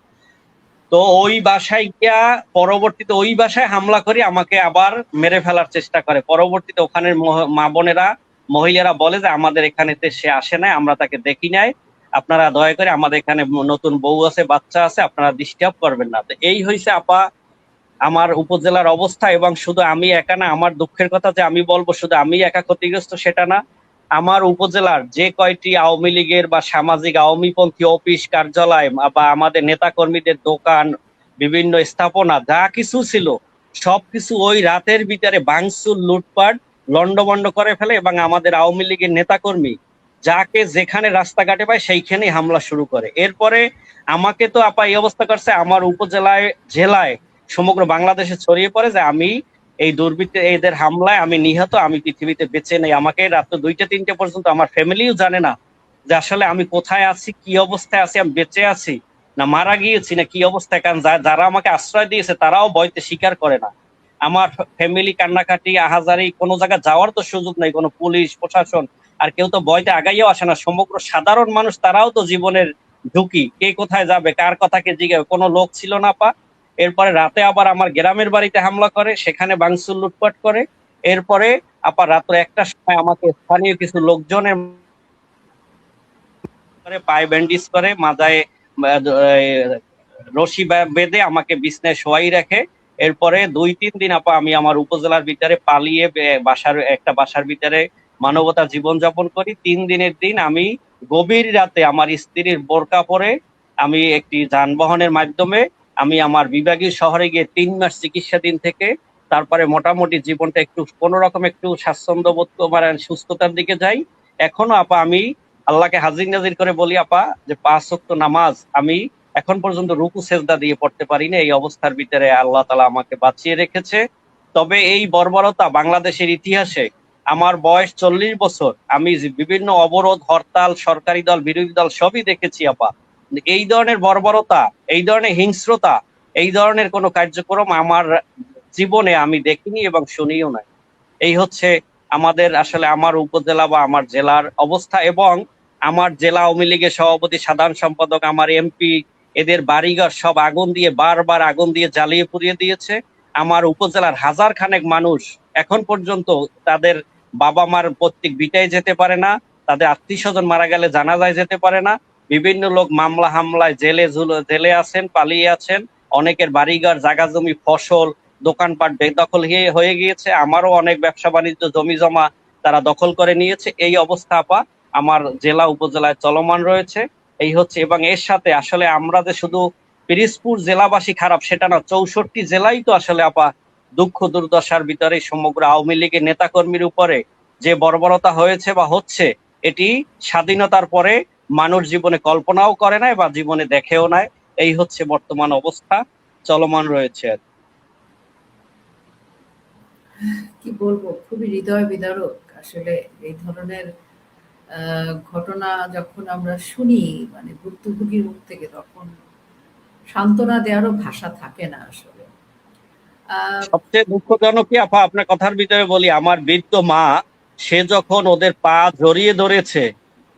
তো ওই বাসায় গিয়া পরবর্তীতে ওই বাসায় হামলা করে আমাকে আবার মেরে ফেলার চেষ্টা করে। পরবর্তীতে ওখানের মা বোনেরা, মহিলারা বলে যে আমাদের এখানেতে সে আসে নাই, আমরা তাকে দেখি নাই, আপনারা দয়া করে, আমাদের এখানে নতুন বউ আছে, বাচ্চা আছে, আপনারা ডিস্টার্ব করবেন না। তো এই হয়েছে আপা আমার উপজেলার অবস্থা। এবং শুধু আমি একা না, আমার দুঃখের কথা যে আমি বলবো শুধু আমি একা ক্ষতিগ্রস্ত সেটা না, আমার উপজেলার যে কয়টি আওয়ামী লীগের বা সামাজিক আওয়ামীপন্থী অফিস কার্যালয় বা আমাদের নেতা কর্মীদের দোকান, বিভিন্ন স্থাপনা যা কিছু ছিল সবকিছু ওই রাতের ভিতরে ভাঙচুর, লুটপাট, লন্ডভন্ড করে ফেলে। এবং আমাদের আওয়ামী লীগের নেতাকর্মী যাকে যেখানে রাস্তাঘাটে পায় সেইখানেই হামলা শুরু করে। এরপরে আমাকে তো আপা এই অবস্থা করছে, আমার উপজেলায়, জেলায়, সমগ্র বাংলাদেশে ছড়িয়ে পড়ে যে আমি এই দুর্বৃত্ত এদের হামলায় আমি নিহত, আমি পৃথিবীতে বেঁচে নেই। আমাকে রাত 2টা-3টে পর্যন্ত আমার ফ্যামিলিও জানে না যে আসলে আমি কোথায় আছি, কি অবস্থায় আছি, আমি বেঁচে আছি না মারা গিয়েছি না কি অবস্থায়। কারণ যারা আমাকে আশ্রয় দিয়েছে তারাও ভয়তে স্বীকার করে না। আমার ফ্যামিলি কান্নাকাটি, আহাজারি, কোনো জায়গায় যাওয়ার তো সুযোগ নেই, কোনো পুলিশ প্রশাসন আর কেউ তো ভয়তে আগাইয়াও আসে না। সমগ্র সাধারণ মানুষ তারাও তো জীবনের ঝুঁকি, কে কোথায় যাবে, কার কথা কে জিজ্ঞাসা, কোনো লোক ছিল না পা। এরপরে রাতে আবার আমার গ্রামের বাড়িতে হামলা করে, সেখানে ভাঙচুর, লুটপাট করে। এরপরে আবার রাত্র 1টার সময় আমাকে স্থানীয় কিছু লোকজনের পায়ে ব্যান্ডেজ করে, মাথায় রশি বেঁধে আমাকে বিছনায় শোয়াই রাখে। এরপরে 2-3 দিন আপা আমি আমার উপজেলার ভিতরে পালিয়ে বাসার ভিতরে মানবতা জীবন যাপন করি। 3 দিনের দিন আমি গভীর রাতে আমার স্ত্রীর বোরকা পরে আমি একটি যানবাহনের মাধ্যমে আমি আমার বিভাগীয় শহরে গিয়ে 3 মাস চিকিৎসাধীন থেকে তারপরে মোটামুটি জীবনটা একটু কোন রকম একটু স্বাচ্ছন্দ্য বোধ মানে সুস্থতার দিকে যাই। এখনো আপা আমি আল্লাহকে হাজির নাজির করে বলি আপা যে 5 ওয়াক্ত নামাজ আমি এখন পর্যন্ত রুকু সেজদা দিয়ে পড়তে পারি না। এই অবস্থার ভিতরে আল্লাহ তাআলা আমাকে বাঁচিয়ে রেখেছে। তবে এই বর্বরতা বাংলাদেশের ইতিহাসে আমার বয়স 40 বছর, আমি বিভিন্ন অবরোধ, হরতাল, সরকারি দল, বিরোধী দল সবই দেখেছি আপা। এই ধরনের বর্বরতা, এই ধরনের হিংস্রতা, এই ধরনের কোনো কার্যক্রম আমার জীবনে আমি দেখিনি এবং শুনিও নাই। এই হচ্ছে আমাদের আসলে আমার উপজেলা বা আমার জেলার অবস্থা। এবং আমার জেলা আওয়ামী লীগের সভাপতি, সাধারণ সম্পাদক, আমার এমপি, এদের বাড়িঘর সব আগুন দিয়ে বারবার আগুন দিয়ে জ্বালিয়ে পুড়িয়ে দিয়েছে। আমার উপজেলার হাজার খানেক মানুষ এখন পর্যন্ত তাদের বাবা মার প্রত্যেক বিটায় যেতে পারে না, তাদের আত্মীয় স্বজন মারা গেলে জানাজায় যেতে পারে না। বিভিন্ন লোক মামলা হামলায় জেলে আছেন, পালিয়ে আছেন। অনেকের বাড়িঘর, জায়গা জমি, ফসল, দোকানপাট বেদখল হয়ে গিয়েছে। আমারও অনেক ব্যবসা বাণিজ্য, জমি জমা তারা দখল করে নিয়েছে। এই অবস্থা আপা আমার জেলা উপজেলায় চলমান রয়েছে। এই হচ্ছে, এবং এর সাথে আসলে আমরা যে শুধু পিরিজপুর জেলাবাসী খারাপ সেটা না, 64 জেলাই তো আসলে আপা দুঃখ দুর্দশার ভিতরে। সমগ্র আওয়ামী লীগের নেতাকর্মীর উপরে যে বর্বরতা হয়েছে বা হচ্ছে, এটি স্বাধীনতার পরে মানুষ জীবনে কল্পনাও করে নাই বা জীবনে দেখেও নাই। এই হচ্ছে বর্তমান অবস্থা চলমান রয়েছে। কি বলবো, খুবই হৃদয় বিদারক আসলে এই ধরনের ঘটনা যখন আমরা শুনি, মানে ভুক্তভোগীর মুখ থেকে, তখন সান্ত্বনা দেওয়ারও ভাষা থাকে না আসলে। সবচেয়ে দুঃখজনক কি আপা, আপনার কথার ভিতরে বলি, আমার বৃদ্ধ মা সে যখন ওদের পা জড়িয়ে ধরেছে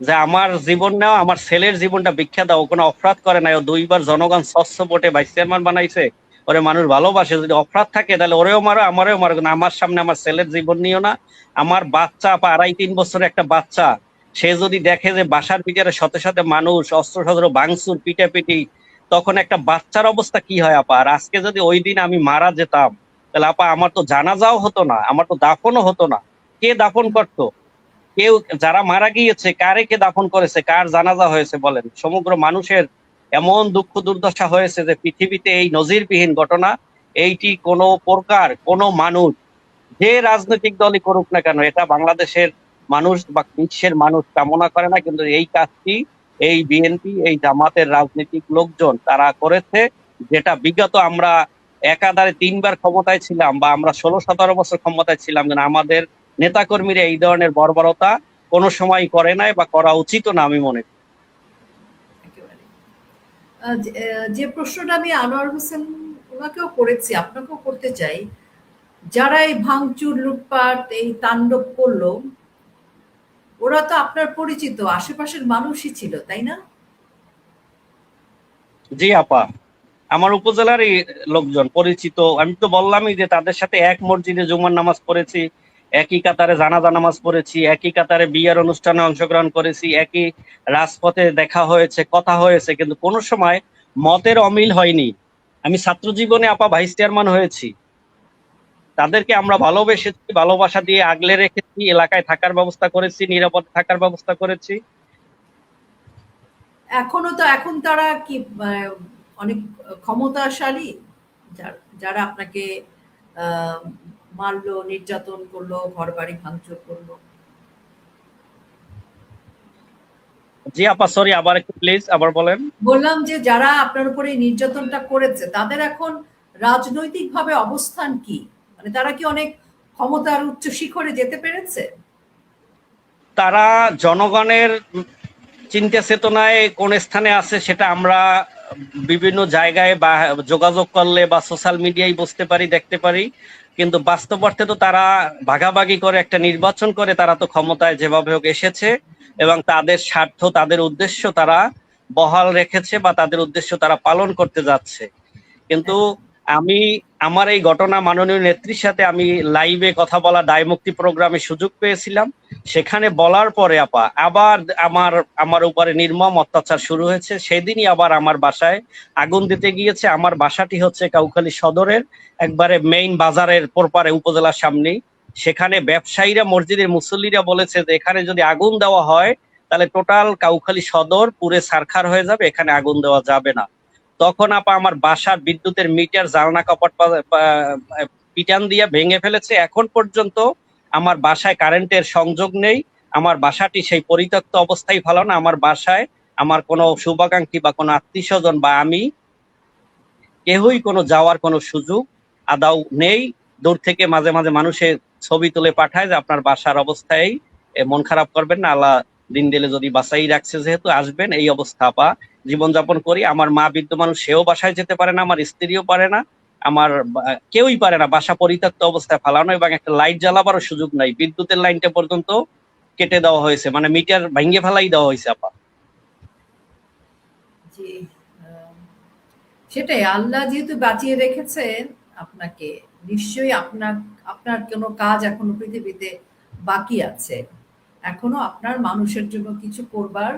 যে আমার জীবন নাও, আমার ছেলের জীবনটা ভিক্ষা দাও, কোনো অপরাধ করে নাই, ও 2বার জনগণ স্বচ্ছ ভোটে ভাইস চেয়ারম্যান বানাইছে, ওরে মানুষ ভালোবাসে, যদি অপরাধ থাকে তাহলে ওরেও মারো আমারেও মারো, না আমার সামনে আমার ছেলের জীবন নিও না। আমার বাচ্চা আপা 2.5-3 বছরের একটা বাচ্চা, সে যদি দেখে যে বাসার ভিতরে সাথে সাথে মানুষ অস্ত্র শস্ত্র ভাঙচুর পিটাপিটি, তখন একটা বাচ্চার অবস্থা কি হয় আপা। আর আজকে যদি ওই দিন আমি মারা যেতাম তাহলে আপা আমার তো জানাজাও হতো না, আমার তো দাফনও হতো না। কে দাফন করতো? কেউ, যারা মারা গিয়েছে কারে কে দাফন করেছে, কার জানাজা হয়েছে বলেন? সমগ্র মানুষের এমন দুঃখ দুর্দশা হয়েছে যে পৃথিবীতে এই নজিরবিহীন ঘটনা, এইটি কোনো প্রকার কোনো মানুষ, যে রাজনৈতিক দলই করুক না কেন, এটা বাংলাদেশের মানুষ বা বিশ্বের মানুষ কামনা করে না। কিন্তু এই কাজটি এই বিএনপি, এই জামাতের রাজনৈতিক লোকজন তারা করেছে, যেটা বিগত আমরা একাধারে 3বার ক্ষমতায় ছিলাম বা আমরা 16-17 বছর ক্ষমতায় ছিলাম, কিন্তু আমাদের নেতাকর্মীরা এই ধরনের বর্বরতা কোনো সময় করে নাই বা করা উচিত না আমি মনে করি। একেবারে। যে প্রশ্নটা আমি আনোয়ার হোসেন ওনাকেও করেছি, আপনাকেও করতে চাই, যারা এই ভাঙচুর, লুটপাট, এই তাণ্ডব করলো, ওরা তো আপনার পরিচিত, আশেপাশের মানুষই ছিল, তাই না? জি আপা, আমার উপজেলারই লোকজন পরিচিত। আমি তো বললামই যে তাদের সাথে এক মসজিদে জুমার নামাজ পড়েছি, একই কাতারে জানাজা নামাজ পড়েছি, একই কাতারে বিয়ের অনুষ্ঠানে অংশগ্রহণ করেছি, একই রাজপথে দেখা হয়েছে, কথা হয়েছে, কিন্তু কোনো সময় মতের অমিল হয়নি। আমি ছাত্র জীবনে আপা ভাইস চেয়ারম্যান হয়েছি, তাদেরকে আমরা ভালোবেসেছি, ভালোবাসা দিয়ে আগলে রেখেছি, এলাকায় থাকার ব্যবস্থা করেছি, নিরাপদ থাকার ব্যবস্থা করেছি। এখন তারা কি অনেক ক্ষমতাশালী, যারা আপনাকে মারলো, নির্যাতন করলো, ঘর বাড়ি ভাঙচুর করলো? জি আপা, সরি, আবার একটু প্লিজ আবার বলেন। বললাম যে যারা আপনার উপরে এই নির্যাতনটা করেছে তাদের এখন রাজনৈতিকভাবে অবস্থান কি? মানে তারা কি অনেক ক্ষমতার উচ্চ শিখরে যেতে পেরেছে? তারা জনগণের চিন্তা চেতনায় কোন স্থানে আছে সেটা আমরা বিভিন্ন জায়গায় বা যোগাযোগ করলে বা সোশ্যাল মিডিয়ায় বুঝতে পারি, দেখতে পারি। কিন্তু বাস্তব অর্থে তো তারা ভাগাভাগি করে একটা নির্বাচন করে তারা তো ক্ষমতায় যেভাবে হোক এসেছে, এবং তাদের স্বার্থ, তাদের উদ্দেশ্য তারা বহাল রেখেছে বা তাদের উদ্দেশ্য তারা পালন করতে যাচ্ছে। কিন্তু আমি আমার এই ঘটনা মাননীয় নেত্রীর সাথে আমি লাইভে কথা বলা দায় মুক্তি প্রোগ্রামে সুযোগ পেয়েছিলাম। সেখানে বলার পরে আপা আবার আমার আমার উপরে নির্মম অত্যাচার শুরু হয়েছে। সেদিনই আবার আমার বাসায় আগুন দিতে গিয়েছে। আমার বাসাটি হচ্ছে কাউখালী সদরের একবারে মেইন বাজারের পরপারে উপজেলার সামনেই। সেখানে ব্যবসায়ীরা, মসজিদের মুসল্লিরা বলেছে যে এখানে যদি আগুন দেওয়া হয় তাহলে টোটাল কাউখালী সদর পুরে ছারখার হয়ে যাবে, এখানে আগুন দেওয়া যাবে না। তখন আপা আমার বাসার বিদ্যুতের মিটার, জানলা কপাট পিটান দিয়ে ভেঙে ফেলেছে। এখন পর্যন্ত আমার বাসায় কারেন্টের সংযোগ নেই। আমার বাসাটি সেই পরিত্যক্ত অবস্থায় ভালো না। আমার বাসায় আমার কোনো শুভাকাঙ্ক্ষী বা কোনো আত্মীয় স্বজন বা আমি কেউই কোনো যাওয়ার কোনো সুযোগ আদাও নেই। দূর থেকে মাঝে মাঝে মানুষের ছবি তুলে পাঠায় যে আপনার বাসার অবস্থায় মন খারাপ করবেন না, আল্লাহ দিন দিলে যদি বাসাই রাখছে যেহেতু আসবেন, এই অবস্থা আপা জীবনযাপন করি। আমার মা বৃদ্ধ মানুষ, সেও বাসায় যেতে পারে না, আমার স্ত্রীও পারে না, আমার কেউই পারে না। বাসা পরিত্যক্ত অবস্থায় ফালানো এবং একটা লাইট জ্বালাবারও সুযোগ নাই। বিদ্যুতের লাইনটা পর্যন্ত কেটে দেওয়া হয়েছে, মানে মিটার ভেঙে ফেলাই দেওয়া হয়েছে আপা। জি, সেটাই, আল্লাহ যেহেতু বাঁচিয়ে রেখেছেন আপনাকে, নিশ্চয়ই আপনার আপনার কোনো কাজ এখনো পৃথিবীতে বাকি আছে, এখনো আপনার মানুষের জন্য কিছু করবার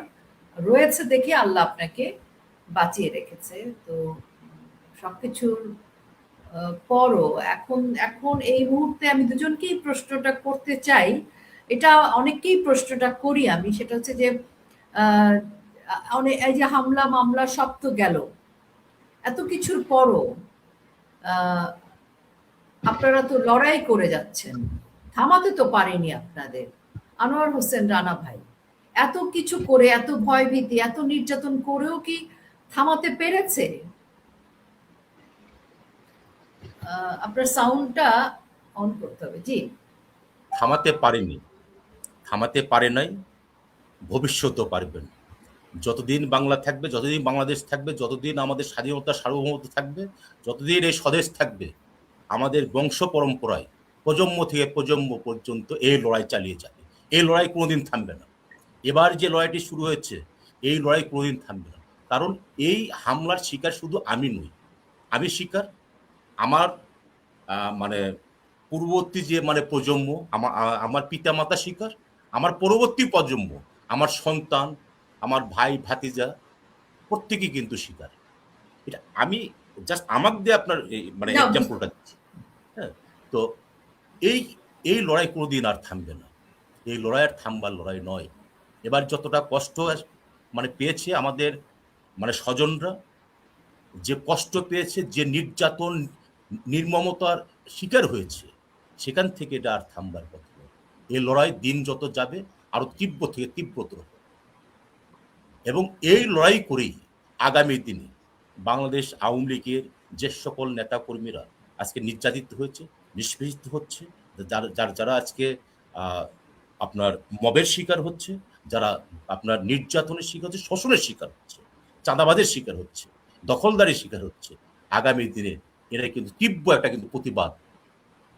রয়েছে দেখে আল্লাহ আপনাকে বাঁচিয়ে রেখেছে। তো সবকিছুর পরও এখন এখন এই মুহূর্তে আমি দুজনকেই প্রশ্নটা করতে চাই। এটা অনেককেই প্রশ্নটা করি আমি, সেটা হচ্ছে যে অনেক এই যে হামলা মামলা সব তো গেল, এত কিছুর পরও আপনারা তো লড়াই করে যাচ্ছেন, থামাতে তো পারেনি আপনাদের। আনোয়ার হোসেন রানা ভাই, এত কিছু করে, এত ভয় ভীতি, এত নির্যাতন করেও কি থামাতে পেরেছে? আপনার সাউন্ডটা অন করতে হবে। জি, থামাতে পারেনি, থামাতে পারে নাই, ভবিষ্যতেও পারবেন। যতদিন বাংলা থাকবে, যতদিন বাংলাদেশ থাকবে, যতদিন আমাদের স্বাধীনতা সার্বভৌমত্ব থাকবে, যতদিন এই স্বদেশ থাকবে, আমাদের বংশ পরম্পরায় প্রজন্ম থেকে প্রজন্ম পর্যন্ত এই লড়াই চালিয়ে যাবে। এই লড়াই কোনোদিন থামবে না। এবার যে লড়াইটি শুরু হয়েছে, এই লড়াই কোনোদিন থামবে না। কারণ এই হামলার শিকার শুধু আমি নই, আমি শিকার, আমার মানে পূর্ববর্তী যে মানে প্রজন্ম, আমার পিতা মাতা শিকার, আমার পরবর্তী প্রজন্ম, আমার সন্তান, আমার ভাই ভাতিজা, প্রত্যেকেই কিন্তু শিকার। এটা আমি জাস্ট আমাকে দিয়ে আপনার মানে না, এক্সাম্পলটা দিচ্ছি। হ্যাঁ, তো এই এই লড়াই কোনোদিন আর থামবে না। এই লড়াই আর থামবার লড়াই নয়। এবার যতটা কষ্ট মানে পেয়েছে আমাদের মানে স্বজনরা, যে কষ্ট পেয়েছে, যে নির্যাতন নির্মমতার শিকার হয়েছে, সেখান থেকে এটা আর থামবার কথা নয়। এই লড়াই দিন যত যাবে আরো তীব্র থেকে তীব্রতর হবে। এবং এই লড়াই করেই আগামী দিনে বাংলাদেশ আওয়ামী লীগের যে সকল নেতাকর্মীরা আজকে নির্যাতিত হয়েছে, নিষ্পেষিত হচ্ছে, যারা আজকে আপনার মবের শিকার হচ্ছে, যারা আপনার নির্যাতনের শিকার হচ্ছে, শোষণের শিকার হচ্ছে, চাঁদাবাদের শিকার হচ্ছে, দখলদারির শিকার হচ্ছে, আগামী দিনে এরা কিন্তু তীব্র একটা কিন্তু প্রতিবাদ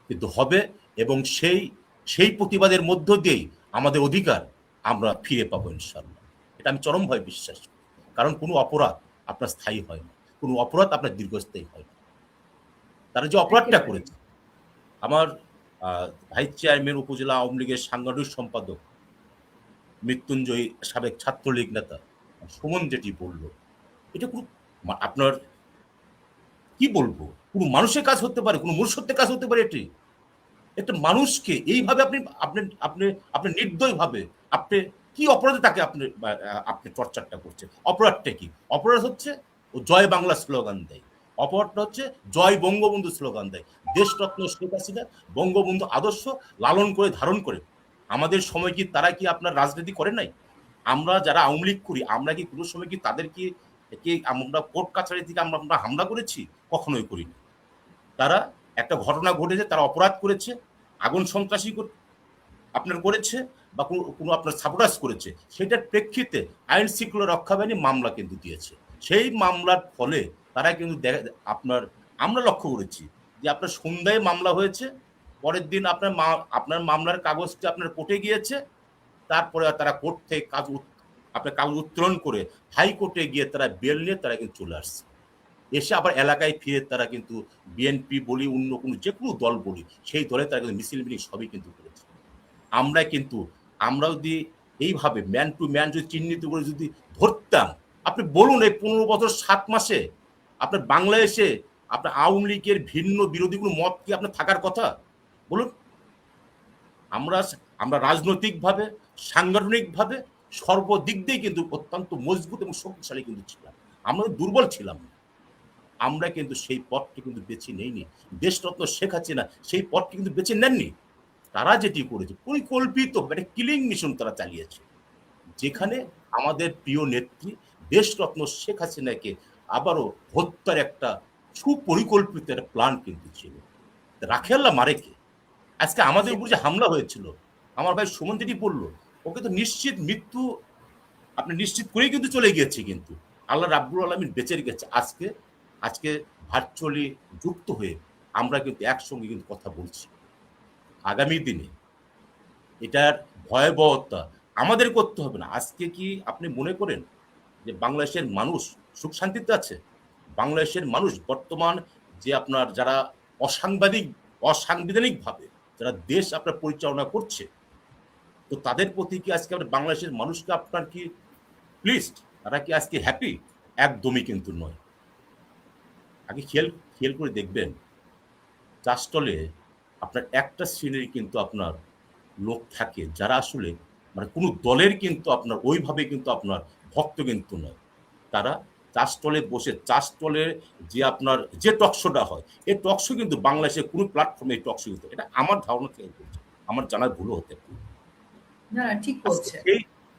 কিন্তু হবে। এবং সেই সেই প্রতিবাদের মধ্য দিয়েই আমাদের অধিকার আমরা ফিরে পাবো ইনশাল্লাহ। এটা আমি চরমভাবে বিশ্বাস করি। কারণ কোনো অপরাধ আপনার স্থায়ী হয় না, কোনো অপরাধ আপনার দীর্ঘস্থায়ী হয় না। তারা যে অপরাধটা করেছে, আমার ভাইস চেয়ারম্যান উপজেলা আওয়ামী লীগের সাংগঠনিক সম্পাদক মৃত্যুঞ্জয়ী সাবেক ছাত্রলীগ নেতা সুমন যেটি বললো, এটা কোনো আপনার কি বলবো, কোনো মানুষের কাজ হতে পারে, কোনো মনুষ্যত্বের কাজ হতে পারে? এটি একটা মানুষকে এইভাবে আপনি আপনি আপনি আপনি নির্দয়ভাবে আপনি কি অপরাধে তাকে আপনি আপনি টর্চারটা করছেন? অপরাধটা কি? অপরাধ হচ্ছে ও জয় বাংলা স্লোগান দেয়, অপরাধটা হচ্ছে জয় বঙ্গবন্ধু স্লোগান দেয়। দেশরত্ন শেখ হাসিনা বঙ্গবন্ধু আদর্শ লালন করে ধারণ করে। আমাদের সময় কি তারা কি আপনার রাজনীতি করে নাই? আমরা যারা আওয়ামী লীগ করি, আমরা কি কোনো সময় কি তাদের কি আমরা কোর্ট কাছারি থেকে আমরা হামলা করেছি? কখনোই করিনি। তারা একটা ঘটনা ঘটেছে, তারা অপরাধ করেছে, আগুন সন্ত্রাসী আপনার করেছে বা কোনো আপনার সাবোটাজ করেছে, সেটার প্রেক্ষিতে আইন শৃঙ্খলা রক্ষা বাহিনী মামলা কিন্তু দিয়েছে। সেই মামলার ফলে তারা কিন্তু আপনার আমরা লক্ষ্য করেছি যে আপনার সন্ধ্যায় মামলা হয়েছে, পরের দিন আপনার মামলার কাগজটি আপনার কোর্টে গিয়েছে, তারপরে তারা কোর্ট থেকে আপনার কাগজ উত্তোলন করে হাইকোর্টে গিয়ে তারা বেল নিয়ে তারা কিন্তু চলে আসছে। এসে আবার এলাকায় ফিরে তারা কিন্তু বিএনপি বলি, অন্য কোনো যে কোনো দল বলি, সেই দলে তারা কিন্তু মিছিল মিটিং সবই কিন্তু করেছে। আমরা যদি এইভাবে ম্যান টু ম্যান যদি চিহ্নিত করে যদি ধরতাম, আপনি বলুন এই 15 বছর 7 মাসে আপনার বাংলাদেশে আপনার আওয়ামী লীগের ভিন্ন বিরোধী কোনো মত কি আপনার থাকার কথা বলুন? আমরা রাজনৈতিকভাবে, সাংগঠনিকভাবে সর্বদিক দিয়ে কিন্তু অত্যন্ত মজবুত এবং শক্তিশালী কিন্তু ছিলাম। আমরা দুর্বল ছিলাম না। আমরা কিন্তু সেই পথটি কিন্তু বেছে নেইনি। দেশরত্ন শেখ হাসিনা সেই পথটি কিন্তু বেছে নেননি। তারা যেটি করেছে পরিকল্পিত একটা কিলিং মিশন তারা চালিয়েছে, যেখানে আমাদের প্রিয় নেত্রী দেশরত্ন শেখ হাসিনাকে আবারও হত্যার একটা সুপরিকল্পিত একটা প্ল্যান কিন্তু ছিল। রাখেল্লা মারেকে আজকে আমাদের উপর যে হামলা হয়েছিল, আমার ভাই সুমন যেটি বললো, ওকে তো নিশ্চিত মৃত্যু আপনি নিশ্চিত করেই কিন্তু চলে গিয়েছে, কিন্তু আল্লাহ রাব্বুল আলামিন বেঁচে গেছে। আজকে ভার্চুয়ালি যুক্ত হয়ে আমরা কিন্তু একসঙ্গে কিন্তু কথা বলছি। আগামী দিনে এটার ভয়াবহতা আমাদের করতে হবে না। আজকে কি আপনি মনে করেন যে বাংলাদেশের মানুষ সুখ শান্তিতে আছে? বাংলাদেশের মানুষ বর্তমান যে আপনার যারা অসাংবিধানিকভাবে যারা দেশ আপনার পরিচালনা করছে, তো তাদের প্রতি কি আজকে আপনার বাংলাদেশের মানুষকে আপনার কি প্লিজড? তারা কি আজকে হ্যাপি? একদমই কিন্তু নয়। আগে খেয়াল করে দেখবেন, চাষতলে আপনার একটা শ্রেণীর কিন্তু আপনার লোক থাকে যারা আসলে মানে কোনো দলের কিন্তু আপনার ওইভাবে কিন্তু আপনার ভক্ত কিন্তু নয়। তারা চাষতলে বসে চাষতলের যে আপনার যে টকশোটা হয়, এই টকশো কিন্তু বাংলাদেশের কোনো প্ল্যাটফর্মে এই টকশো কিন্তু, এটা আমার ধারণা থেকে বলছে, আমার জানার ভুলও হতে পারে। না ঠিক বলছে।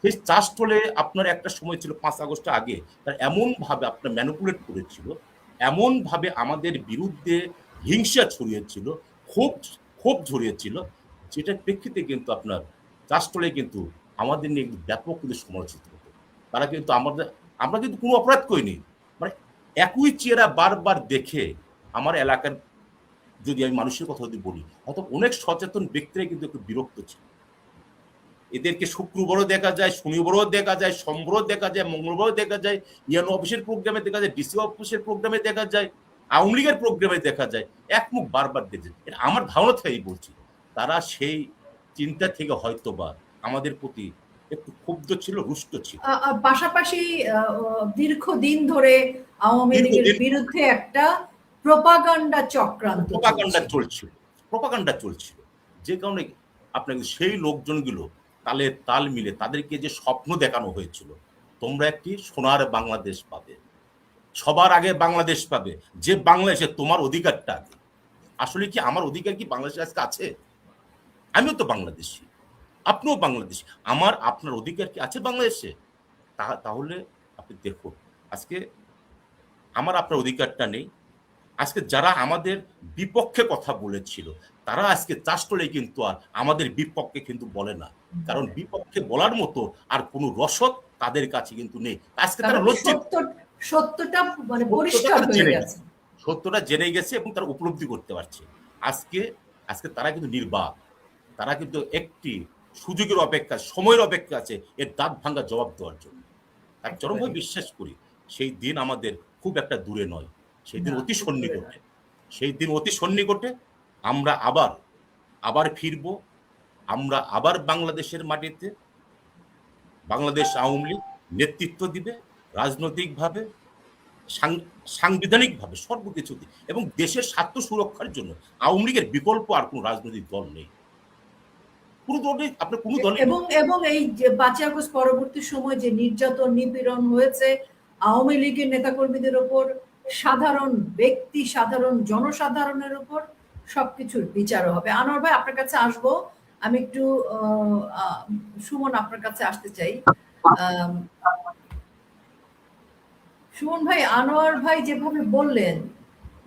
সেই চাষতলে আপনার একটা সময় ছিল 5 আগস্ট আগে, তারা এমনভাবে আপনার ম্যানিপুলেট করেছিল, এমনভাবে আমাদের বিরুদ্ধে হিংসা ছড়িয়েছিল, ক্ষোভ ছড়িয়েছিল, যেটার প্রেক্ষিতে কিন্তু আপনার চাষতলে কিন্তু আমাদের নিয়ে কিন্তু ব্যাপক কিন্তু সমালোচিত হতো। তারা কিন্তু আমরা কিন্তু কোনো অপরাধ করিনি, মানে একই চেহারা বারবার দেখে আমার এলাকার যদি আমি মানুষের কথা যদি বলি, হয়তো অনেক সচেতন ব্যক্তিরা কিন্তু একটু বিরক্ত ছিল। এদেরকে শুক্রবারও দেখা যায়, শনিবারও দেখা যায়, সোমবারও দেখা যায়, মঙ্গলবারও দেখা যায়, ইয়ানো অফিসের প্রোগ্রামে দেখা যায়, ডিসি অফিসের প্রোগ্রামে দেখা যায়, আওয়ামী লীগের প্রোগ্রামে দেখা যায়, এক মুখ বারবার দেখছে। এটা আমার ধারণা থেকেই বলছি, তারা সেই চিন্তা থেকে হয়তো বা আমাদের প্রতি একটু ক্ষুব্ধ ছিল, রুষ্ট ছিল। পাশাপাশি দীর্ঘদিন ধরে আওয়ামী লীগের বিরুদ্ধে একটা প্রোপাগান্ডা চলছিল, যে কারণে আপনাকে সেই লোকজনগুলো তাল মিলে তাদেরকে যে স্বপ্ন দেখানো হয়েছিল, তোমরা একটি সোনার বাংলাদেশ পাবে, সবার আগে বাংলাদেশ পাবে, যে বাংলাদেশে তোমার অধিকারটা আগে। আসলে কি আমার অধিকার কি বাংলাদেশে আজকে আছে? আমিও তো বাংলাদেশি, আপনিও বাংলাদেশি, আপনার অধিকার কি আছে বাংলাদেশে? তাহলে আপনি দেখুন, আজকে আপনার অধিকারটা নেই। আজকে যারা আমাদের বিপক্ষে কথা বলেছিল, তারা আজকে চাষতলে কিন্তু আর আমাদের বিপক্ষে কিন্তু বলে না, কারণ বিপক্ষে বলার মতো আর কোনো রসদ তাদের কাছে কিন্তু নেই। আজকে তারা লজ্জিত, সত্যটা মানে পরিষ্কার হয়ে গেছে, সত্যটা জেনে গেছে এবং তারা উপলব্ধি করতে পারছে। আজকে তারা কিন্তু নির্বাক, তারা কিন্তু একটি সুযোগের অপেক্ষা, সময়ের অপেক্ষা আছে এর দাঁত ভাঙা জবাব দেওয়ার জন্য। তার চরমভাবে বিশ্বাস করি সেই দিন আমাদের খুব একটা দূরে নয়, সেই দিন অতি সন্নিকটে আমরা আবার ফিরব। আমরা আবার বাংলাদেশের মাটিতে বাংলাদেশ আওয়ামী লীগ নেতৃত্ব দিবে, রাজনৈতিকভাবে, সাংবিধানিকভাবে, সর্বকিছু এবং দেশের স্বার্থ সুরক্ষার জন্য আওয়ামী লীগের বিকল্প আর কোনো রাজনৈতিক দল নেই, কোনো দল নেই, আপনার কোনো দল। এবং এই যে 5 আগস্ট পরবর্তী সময় যে নির্যাতন নিপীড়ন হয়েছে আওয়ামী লীগের নেতাকর্মীদের উপর, সাধারণ ব্যক্তি, সাধারণ জনসাধারণের উপর, সবকিছুর বিচার হবে। আনোয়ার ভাই আপনার কাছে আসবো, আমি একটু সুমন আপনার কাছে আসতে চাই। সুমন ভাই, আনোয়ার ভাই যেভাবে বললেন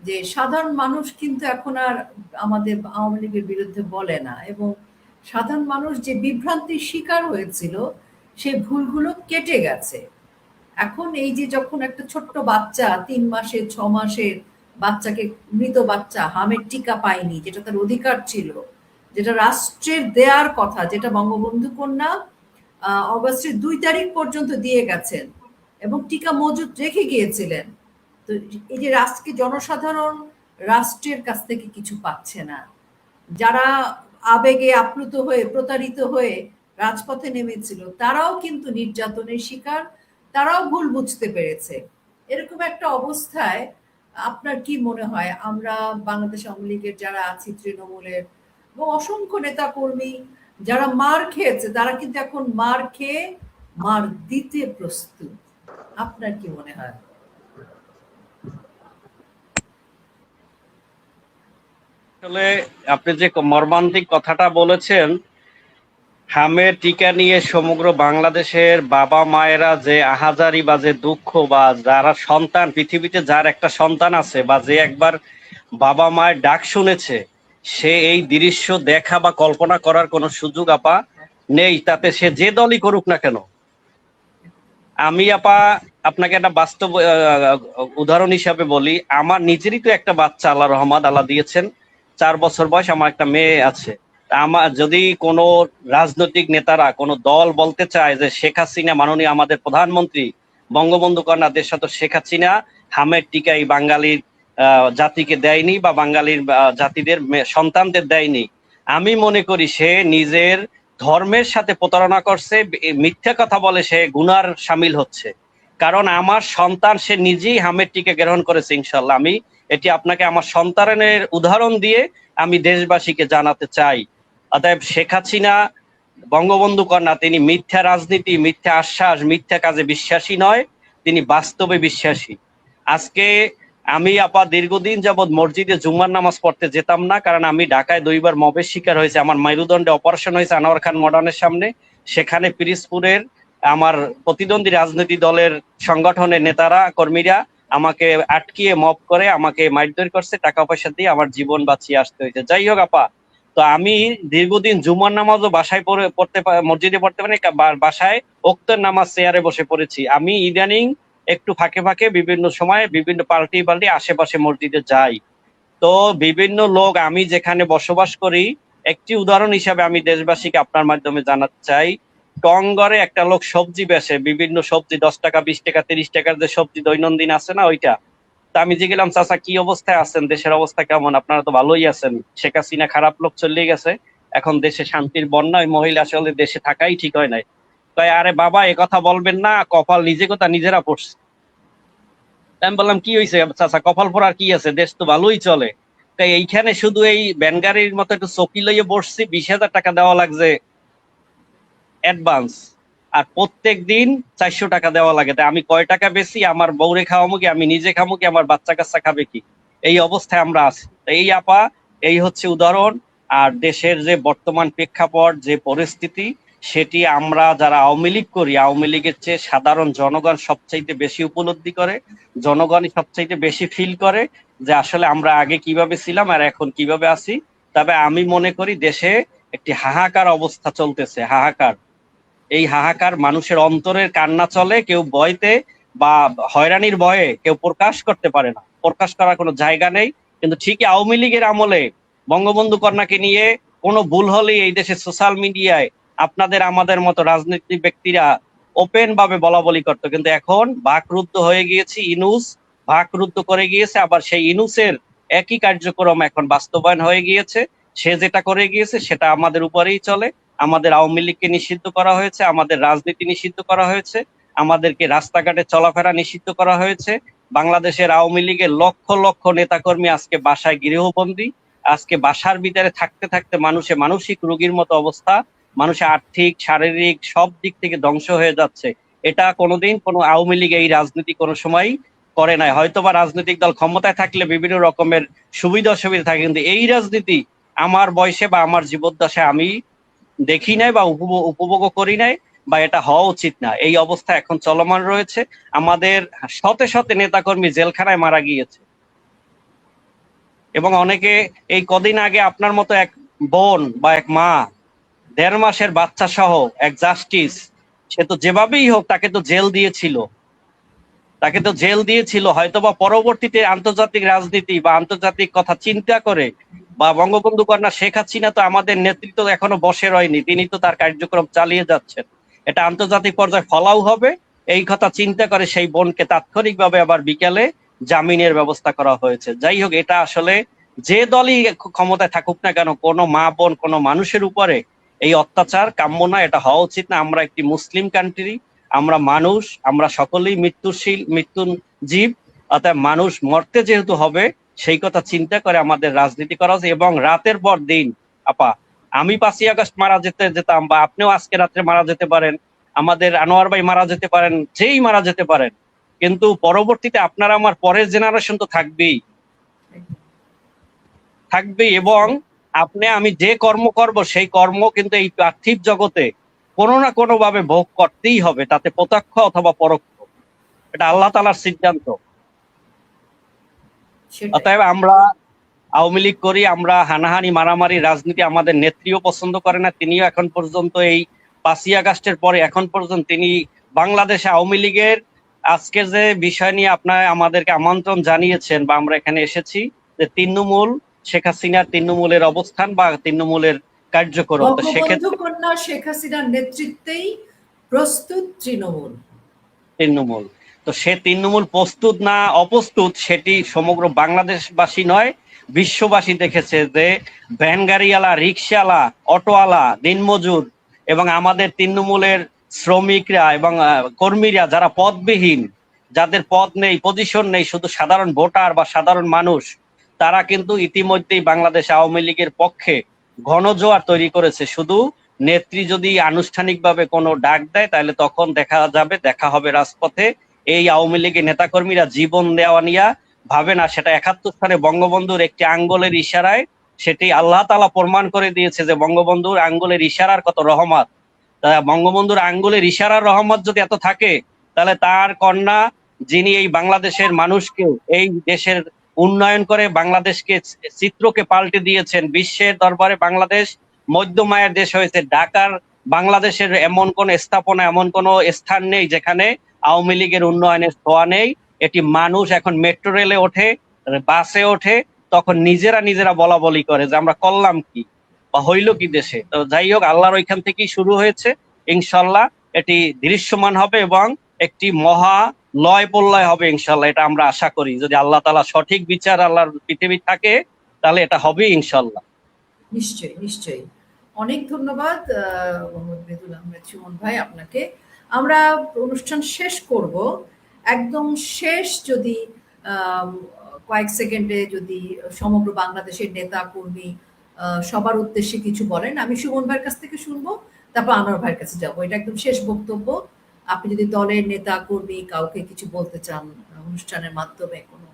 যে সাধারণ মানুষ কিন্তু এখন আর আমাদের আওয়ামী লীগের বিরুদ্ধে বলে না, এবং সাধারণ মানুষ যে বিভ্রান্তির শিকার হয়েছিল সেই ভুলগুলো কেটে গেছে। এখন এই যে যখন একটা ছোট্ট বাচ্চা 3 মাসের 6 মাসের বাচ্চাকে, মৃত বাচ্চা, হামের টিকা পায়নি, যেটা তার অধিকার ছিল, যেটা রাষ্ট্রের দেয়ার কথা, যেটা বঙ্গবন্ধু কন্যা অগাস্টের 2 তারিখ পর্যন্ত দিয়ে গেছেন এবং টিকা মজুদ রেখে গিয়েছিলেন, তো এই যে রাষ্ট্রকে জনসাধারণ রাষ্ট্রের কাছ থেকে কিছু পাচ্ছে না, যারা আবেগে আপ্লুত হয়ে প্রতারিত হয়ে রাজপথে নেমেছিল তারাও কিন্তু নির্যাতনের শিকার, তারাও ভুল বুঝতে পেরেছে। এরকম একটা অবস্থায় আপনার কি মনে হয় আমরা বাংলাদেশ আওয়ামী লীগের যারা আছি, তৃণমূলের এবং অসংখ্য নেতা কর্মী যারা মার খেয়েছে, তারা কিন্তু এখন মার খেয়ে মার দিতে প্রস্তুত, আপনার কি মনে হয়? আসলে আপনি যে মর্মান্তিক কথাটা বলেছেন, হামের টিকা নিয়ে সমগ্র বাংলাদেশের বাবা মায়েরা যে আহাজারি বা যে দুঃখ, বা যারা সন্তান পৃথিবীতে যার একটা সন্তান আছে বা যে একবার বাবা মায়ের ডাক শুনেছে, সে এই দৃশ্য দেখা বা কল্পনা করার কোনো সুযোগ আপা নেই, তাতে সে যে দলই করুক না কেন। আমি আপা আপনাকে একটা বাস্তব উদাহরণ হিসাবে বলি, আমার নিজেরই তো একটা বাচ্চা আল্লাহ রহমান আল্লাহ দিয়েছেন, 4 বছর বয়স, আমার একটা মেয়ে আছে। আমার যদি কোনো রাজনৈতিক নেতারা কোনো দল বলতে চায় যে শেখ হাসিনা মাননীয় আমাদের প্রধানমন্ত্রী বঙ্গবন্ধু কন্যা দেশত শেখ হাসিনা হামের টিকা এই বাঙালির জাতিকে দেয়নি বা বাঙালির জাতিদের সন্তানদের দেয়নি, আমি মনে করি সে নিজের ধর্মের সাথে প্রতারণা করছে, মিথ্যা কথা বলে সে গুনার সামিল হচ্ছে। কারণ আমার সন্তান সে নিজেই হামের টিকা গ্রহণ করেছে ইনশাল্লাহ। আমি এটি আপনাকে আমার সন্তানের উদাহরণ দিয়ে আমি দেশবাসীকে জানাতে চাই। অতএব শেখ হাসিনা বঙ্গবন্ধু কন্যা তিনি মিথ্যা রাজনীতি, মিথ্যা আশ্বাস, মিথ্যা কাজে বিশ্বাসী নয়, তিনি বাস্তবে বিশ্বাসী। আজকে আমি আপা দীর্ঘদিন যাবৎ মসজিদে জুম্মার নামাজ পড়তে যেতাম না, কারণ আমি ঢাকায় 2বার মবের শিকার হয়েছে। আমার মেরুদণ্ডে অপারেশন হয়েছে আনোয়ার খান মডার্নের সামনে, সেখানে পিরিজপুরের আমার প্রতিদ্বন্দ্বী রাজনৈতিক দলের সংগঠনের নেতারা কর্মীরা আমাকে আটকিয়ে মব করে আমাকে মারধর করছে, টাকা পয়সা দিয়ে আমার জীবন বাঁচিয়ে আসতে হয়েছে। যাই হোক আপা, তো আমি দীর্ঘদিন জুমার নামাজও বাসায় পড়তে মসজিদে পড়তে পারি, বাসায় ওক্তের নামাজ চেয়ারে বসে পড়েছি। আমি ইদানিং একটু ফাঁকে ফাঁকে বিভিন্ন সময় বিভিন্ন পাল্টি আশেপাশে মসজিদে যাই। তো বিভিন্ন লোক, আমি যেখানে বসবাস করি, একটি উদাহরণ হিসাবে আমি দেশবাসীকে আপনার মাধ্যমে জানাতে চাই, টঙ্গরে একটা লোক সবজি বেচে, বিভিন্ন সবজি 10 টাকা 20 টাকা 30 টাকার যে সবজি দৈনন্দিন আছে না ওইটা। তা আমি যে গেলাম, চাচা কি অবস্থায় আছেন, দেশের অবস্থা কেমন, আপনারা তো ভালোই আছেন, শেখ হাসিনা খারাপ লোক চলে গেছে, এখন দেশে শান্তির বন্যা, ওই মহিলা আসলে দেশে থাকাই ঠিক হয় নাই। তাই আরে বাবা এ কথা বলবেন না, কপাল নিজে কথা নিজেরা পড়ছে। আমি বললাম কি হয়েছে চাচা, কপাল পড়ার কি আছে, দেশ তো ভালোই চলে। তাই এইখানে শুধু এই ব্যানগাড়ির মতো একটু চকি লইয়ে বসছি, 20,000 টাকা দেওয়া লাগছে অ্যাডভান্স, আর প্রত্যেক দিন 400 টাকা দেওয়া লাগে। তাই আমি কয় টাকা বেশি, আমার বউরে খাওয়াবো কি, আমি নিজে খাবো কি, আমার বাচ্চা কাচ্চা খাবে কি, এই অবস্থায় আমরা আছি। এই আপা এই হচ্ছে উদাহরণ। আর দেশের যে বর্তমান প্রেক্ষাপট, যে পরিস্থিতি, সেটি আমরা যারা আওয়ামী লীগ করি, আওয়ামী লীগের চেয়ে সাধারণ জনগণ সবচাইতে বেশি উপলব্ধি করে, জনগণই সবচাইতে বেশি ফিল করে যে আসলে আমরা আগে কিভাবে ছিলাম আর এখন কিভাবে আছি। তবে আমি মনে করি দেশে একটি হাহাকার অবস্থা চলতেছে, হাহাকার। এই হাহাকার মানুষের অন্তরের কান্না চলে, কেউ ভয়তে বা হয়রানির ভয়ে কেউ প্রকাশ করতে পারে না, প্রকাশ করার কোনো জায়গা নেই। কিন্তু ঠিকই আওয়ামী লীগের আমলে বঙ্গবন্ধু কন্যাকে নিয়ে কোনো ভুল হলেই এই দেশে সোশ্যাল মিডিয়ায় আপনাদের আমাদের মতো রাজনৈতিক ব্যক্তিরা ওপেন ভাবে বলা বলি করতো, কিন্তু এখন বাকরুদ্ধ হয়ে গিয়েছি, ইনুস বাকরুদ্ধ করে গিয়েছে, আবার সেই ইনুসের একই কার্যক্রম এখন বাস্তবায়ন হয়ে গিয়েছে। সে যেটা করে গিয়েছে সেটা আমাদের উপরেই চলে। আমাদের আওয়ামী লীগকে নিষিদ্ধ করা হয়েছে, আমাদের রাজনীতি নিষিদ্ধ করা হয়েছে, আমাদেরকে রাস্তাঘাটে চলাফেরা নিষিদ্ধ করা হয়েছে। বাংলাদেশের আওয়ামী লীগের লক্ষ লক্ষ নেতাকর্মী আজকে বাসায় গৃহবন্দী। আজকে বাসার ভিতরে থাকতে থাকতে মানুষে মানসিক রোগীর মতো অবস্থা, মানুষের আর্থিক শারীরিক সব দিক থেকে ধ্বংস হয়ে যাচ্ছে। এটা কোনোদিন কোনো আওয়ামী লীগ এই রাজনীতি কোনো সময় করে নাই। হয়তোবা রাজনৈতিক দল ক্ষমতায় থাকলে বিভিন্ন রকমের সুবিধা অসুবিধা থাকে, কিন্তু এই রাজনীতি আমার বয়সে বা আমার জীবদ্দশায় আমি দেখি নাই বা উপভোগ করি নাই, বা এটা হওয়া উচিত না। এই অবস্থা এখন চলমান রয়েছে। আমাদের শতে শতে নেতাকর্মী জেলখানায় মারা গিয়েছে, এবং অনেকে এই কদিন আগে আপনার মতো এক বোন বা এক মা 1.5 মাসের বাচ্চা সহ এক জাস্টিস, সে তো যেভাবেই হোক তাকে তো জেল দিয়েছিল, হয়তোবা পরবর্তীতে আন্তর্জাতিক রাজনীতি বা আন্তর্জাতিক কথা চিন্তা করে, বা বঙ্গবন্ধু কন্যা শেখ হাসিনা তো আমাদের নেতৃত্ব এখনো বসে রয়নি, তিনি তো তার কার্যক্রম চালিয়ে যাচ্ছেন, এটা আন্তর্জাতিক পর্যায়ে ফলাও হবে, এই কথা চিন্তা করে সেই বোনকে তাৎক্ষণিকভাবে আবার বিকালে জামিনের ব্যবস্থা করা হয়েছে। যাই হোক, এটা আসলে যে দলই ক্ষমতায় থাকুক না কেন, কোনো মা বোন কোনো মানুষের উপরে এই অত্যাচার কাম্য না, এটা হওয়া উচিত না। আমরা একটি মুসলিম কান্ট্রি, আমরা মানুষ, আমরা সকলেই মৃত্যু জীব, অর্থাৎ মানুষ মরতে যেহেতু হবে সেই কথা চিন্তা করে আমাদের রাজনীতি করা উচিত। এবং রাতের পর দিন আপা, আমি 5ই আগস্ট মারা যেতাম, বা আপনিও আজকে রাত্রে মারা যেতে পারেন, আমাদের আনোয়ার ভাই মারা যেতে পারেন, যেই মারা যেতে পারেন, কিন্তু পরবর্তীতে আপনারা আমার পরের জেনারেশন তো থাকবেই। এবং আমি যে কর্ম করব সেই কর্ম কিন্তু এই পার্থিব জগতে কোনো না কোনো ভাবে ভোগ করতেই হবে, তাতে প্রত্যক্ষ অথবা পরোক্ষ। এটা আল্লাহ তাআলার সিদ্ধান্ত। অতএব আমরা আওয়ামী লীগ করি, আমরা হানাহানি মারামারি রাজনীতি আমাদের নেত্রীও পছন্দ করে না। তিনিও এখন পর্যন্ত এই 5ই আগস্টের পরে এখন পর্যন্ত তিনি বাংলাদেশে আওয়ামী লীগের আজকে যে বিষয় নিয়ে আপনারা আমাদেরকে আমন্ত্রণ জানিয়েছেন বা আমরা এখানে এসেছি, যে তৃণমূল শেখ হাসিনার তৃণমূলের অবস্থান বা তৃণমূলের কার্যক্রম, তো সেক্ষেত্রে কন্যা শেখ হাসিনার নেতৃত্বেই প্রস্তুত তৃণমূল, তো সে তৃণমূল প্রস্তুত না অপ্রস্তুত সেটি সমগ্র বাংলাদেশবাসী নয়, বিশ্ববাসী দেখেছে যে ভ্যান গাড়িওয়ালা, রিক্সাওয়ালা, অটোওয়ালা, দিনমজুর এবং আমাদের তৃণমূলের শ্রমিকরা এবং কর্মীরা যারা পদবিহীন, যাদের পদ নেই, পজিশন নেই, শুধু সাধারণ ভোটার বা সাধারণ মানুষ, তারা কিন্তু ইতিমধ্যেই বাংলাদেশ আওয়ামী লীগের পক্ষে গণজোয়ার তৈরি করেছে। শুধু নেত্রী যদি আনুষ্ঠানিকভাবে কোনো ডাক দেয় তাহলে তখন দেখা হবে রাজপথে। এই আওয়ামী লীগের নেতাকর্মীরা জীবন দেওয়া নিয়ে ভাবে না, সেটা 71 সালে বঙ্গবন্ধুর একটি আঙ্গুলের ইশারায়, সেটি আল্লাহ তাআলা প্রমাণ করে দিয়েছে যে বঙ্গবন্ধুর আঙ্গুলের ইশারার কত রহমত। বঙ্গবন্ধুর আঙ্গুলের ইশারার রহমত যদি এত থাকে, তাহলে তার কন্যা, যিনি এই বাংলাদেশের মানুষকে, এই দেশের উন্নয়ন করে বাংলাদেশকে চিত্রকে পাল্টে দিয়েছেন, বিশ্বের দরবারে বাংলাদেশ মধ্যমায়ের দেশ হয়েছে। ঢাকার বাংলাদেশের এমন কোন স্থাপনা, এমন কোন স্থান নেই যেখানে আওয়ামী লীগের উন্নয়নের ছোঁয়া নেই। এটি মানুষ এখন মেট্রো রেলে ওঠে, বাসে ওঠে, তখন নিজেরা বলা বলি করে যে আমরা করলাম কি বা হইল কি দেশে। তো যাই হোক, আল্লাহর ওইখান থেকেই শুরু হয়েছে, ইনশাল্লাহ এটি দৃশ্যমান হবে এবং একটি মহা লয় প্রলয় হবে ইনশাল্লাহ, এটা আমরা আশা করি। যদি আল্লাহ তাআলা সঠিক বিচার আল্লাহর পৃথিবী থাকে তাহলে এটা হবে ইনশাল্লাহ। নিশ্চয়ই। অনেক ধন্যবাদ মোহাম্মদ মৃদুল আহমেদ সুমন ভাই আপনাকে। আমরা অনুষ্ঠান শেষ করব, একদম শেষ যদি কয়েক সেকেন্ডে যদি সমগ্র বাংলাদেশের নেতা কর্মী সবার উদ্দেশ্যে কিছু বলেন, আমি সুমন ভাইয়ের কাছ থেকে শুনবো, তারপর আনোয়ার ভাইয়ের কাছে যাবো। এটা একদম শেষ বক্তব্য। আপনি যদি দলের নেতা কর্মী কাউকে কিছু বলতে চান, অনুষ্ঠানের মাধ্যমে কোনো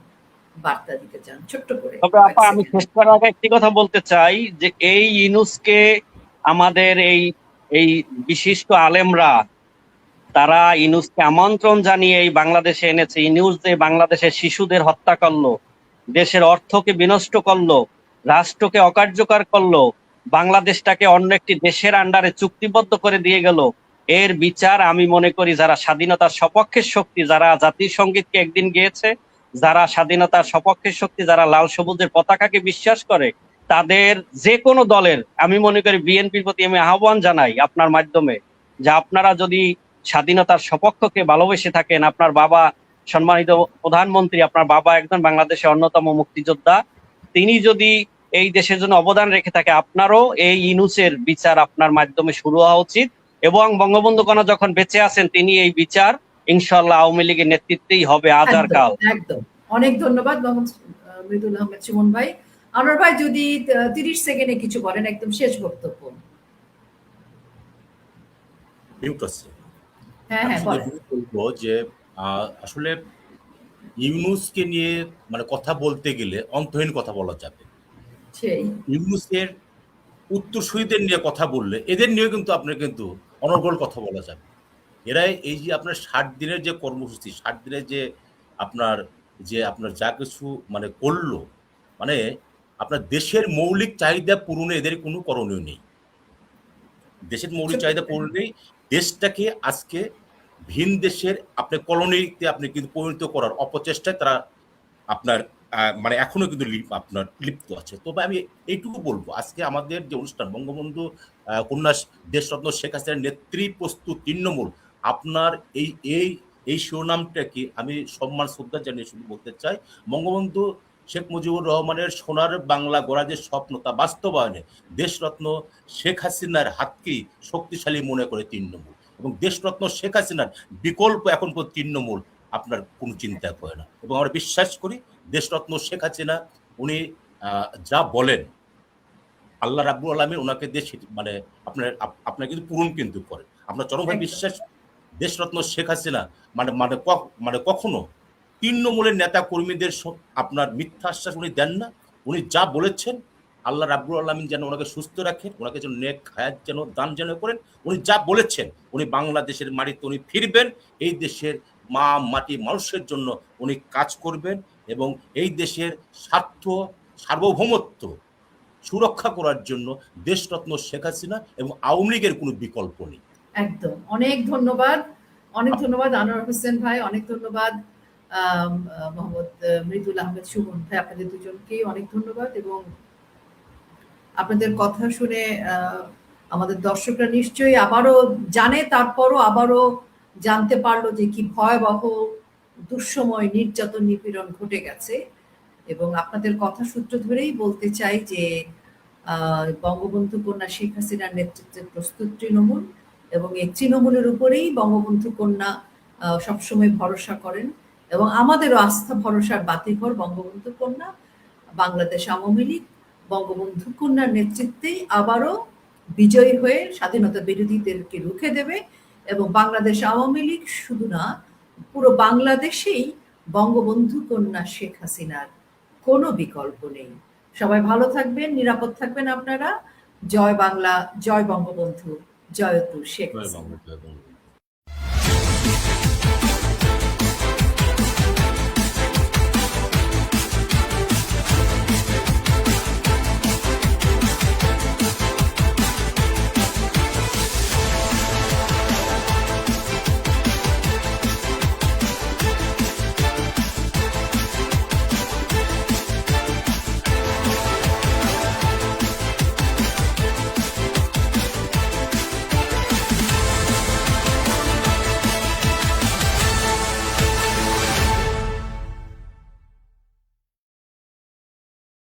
বার্তা দিতে চান, ছোট্ট করে। তবে আপা, আমি শেষ করার আগে একটি কথা বলতে চাই যে এই ইউনূসকে আমাদের এই বিশিষ্ট আলেমরা, তারা ইউনূসকে আমন্ত্রণ জানিয়ে এই বাংলাদেশে এনেছে। ইউনূস যে বাংলাদেশের শিশুদের হত্যা করলো, দেশের অর্থকে বিনষ্ট করলো, রাষ্ট্রকে অকার্যকর করলো, বাংলাদেশটাকে অন্য একটি দেশের আন্ডারে চুক্তিবদ্ধ করে দিয়ে গেল, এর বিচার আমি মনে করি যারা স্বাধীনতার সপক্ষের শক্তি, যারা জাতীয় সঙ্গীতকে একদিন গেয়েছে, যারা স্বাধীনতার সপক্ষের শক্তি, যারা লাল সবুজের পতাকাকে বিশ্বাস করে, তাদের যে কোনো দলের, আমি মনে করি বিএনপির প্রতি আমি আহ্বান জানাই আপনার মাধ্যমে, যে আপনারা যদি স্বাধীনতার সপক্ষকে ভালোবেসে থাকেন, আপনার বাবা সম্মানিত প্রধানমন্ত্রী, আপনার বাবা একজন বাংলাদেশের অন্যতম মুক্তিযোদ্ধা, তিনি যদি এই দেশের জন্য অবদান রেখে থাকে, আপনারও এই ইউনূসের বিচার আপনার মাধ্যমে শুরু হওয়া উচিত। এবং বঙ্গবন্ধু কন্যা যখন বেঁচে আছেন, তিনি এই বিচার ইনশাআল্লাহ আওয়ামী লীগের নেতৃত্বেই হবে আজ আর কাল। একদম। অনেক ধন্যবাদ মোহাম্মদ মৃদুল আহমেদ সুমন ভাই। আনোয়ার ভাই যদি 30 সেকেন্ডে কিছু বলেন, একদম শেষ বক্তব্য। হ্যাঁ, বলবো যে আসলে ইউনূসকে নিয়ে মানে কথা বলতে গেলে অন্তহীন কথা বলা যাবে। ইউনূসের উত্তরসূরিদের নিয়ে কথা বললে এদের নিয়ে কিন্তু আপনার কিন্তু অনর্গল কথা বলা যাবে। এরা এই যে আপনার 60 দিনের যে কর্মসূচি, 60 দিনের যে আপনার যা কিছু মানে করলো, মানে আপনার দেশের মৌলিক চাহিদা পূরণে এদের কোনো করণীয় নেই। দেশের মৌলিক চাহিদা পূরণ নেই। দেশটাকে আজকে ভিন দেশের আপনি কলোনিতে আপনি কিন্তু পরিণত করার অপচেষ্টায় তারা আপনার মানে এখনো কিন্তু আপনার লিপ্ত আছে। তবে আমি এইটুকু বলবো, আজকে আমাদের যে অনুষ্ঠান বঙ্গবন্ধু কন্যা দেশরত্ন শেখ হাসিনার নেত্রী প্রস্তুত তৃণমূল, আপনার এই এই শিরোনামটা কি আমি সম্মান শ্রদ্ধা জানিয়ে শুধু বলতে চাই, বঙ্গবন্ধু শেখ মুজিবুর রহমানের সোনার বাংলা গড়া যে স্বপ্ন তা বাস্তবায়নে দেশরত্ন শেখ হাসিনার হাতকেই শক্তিশালী মনে করে তৃণমূল, এবং দেশরত্ন শেখ হাসিনার বিকল্প এখন তৃণমূল আপনার কোনো চিন্তা করে না। এবং আমরা বিশ্বাস করি দেশরত্ন শেখ হাসিনা উনি যা বলেন আল্লাহ রাব্বুল আলামিন ওনাকে দিয়ে মানে আপনার কিন্তু পূরণ কিন্তু করে। আপনার চরমভাবে বিশ্বাস দেশরত্ন শেখ হাসিনা মানে কখনো তৃণমূলের নেতা কর্মীদের আপনার মিথ্যা আশ্বাস উনি দেন না। উনি যা বলেছেন আল্লাহ রাব্বুল আলামিন যেন ওনাকে সুস্থ রাখেন, ওনাকে যেন নেক হায়াত যেন দান যেন করেন। উনি যা বলেছেন উনি বাংলাদেশের মাটিতে উনি ফিরবেন, এই দেশের মা মাটি মানুষের জন্য উনি কাজ করবেন এবং এই দেশের স্বার্থ সার্বভৌমত্ব সুরক্ষা করার জন্য দেশরত্ন শেখ হাসিনা এবং আওয়ামী লীগের কোনো বিকল্প নেই। একদম। অনেক ধন্যবাদ, অনেক ধন্যবাদ আনোয়ার হোসেন ভাই, অনেক ধন্যবাদ মোহাম্মদ মৃদুল আহমেদ সুমন ভাই, আপনাদের দুজনকেই অনেক ধন্যবাদ। এবং আপনাদের কথা শুনে আমাদের দর্শকরা নিশ্চয়ই আবারও জানে, তারপরও আবারও জানতে পারলো যে কি ভয়াবহ দুঃসময় নির্যাতন নিপীড়ন ঘটে গেছে। এবং আপনাদের কথা সূত্র ধরেই বলতে চাই যে বঙ্গবন্ধু কন্যা শেখ হাসিনার নেতৃত্বে প্রস্তুত তৃণমূল, এবং এই তৃণমূলের উপরেই বঙ্গবন্ধু কন্যা সবসময় ভরসা করেন, এবং আমাদেরও আস্থা ভরসার বাতিঘর বঙ্গবন্ধু কন্যা। বাংলাদেশ আওয়ামী লীগ বঙ্গবন্ধু কন্যার নেতৃত্বেই আবারও বিজয়ী হয়ে স্বাধীনতা বিরোধীদেরকে রুখে দেবে, এবং বাংলাদেশ আওয়ামী লীগ শুধু না, পুরো বাংলাদেশেই বঙ্গবন্ধু কন্যা শেখ হাসিনার কোনো বিকল্প নেই। সবাই ভালো থাকবেন, নিরাপদ থাকবেন আপনারা। জয় বাংলা, জয় বঙ্গবন্ধু, জয়তু শেখ হাসিনা।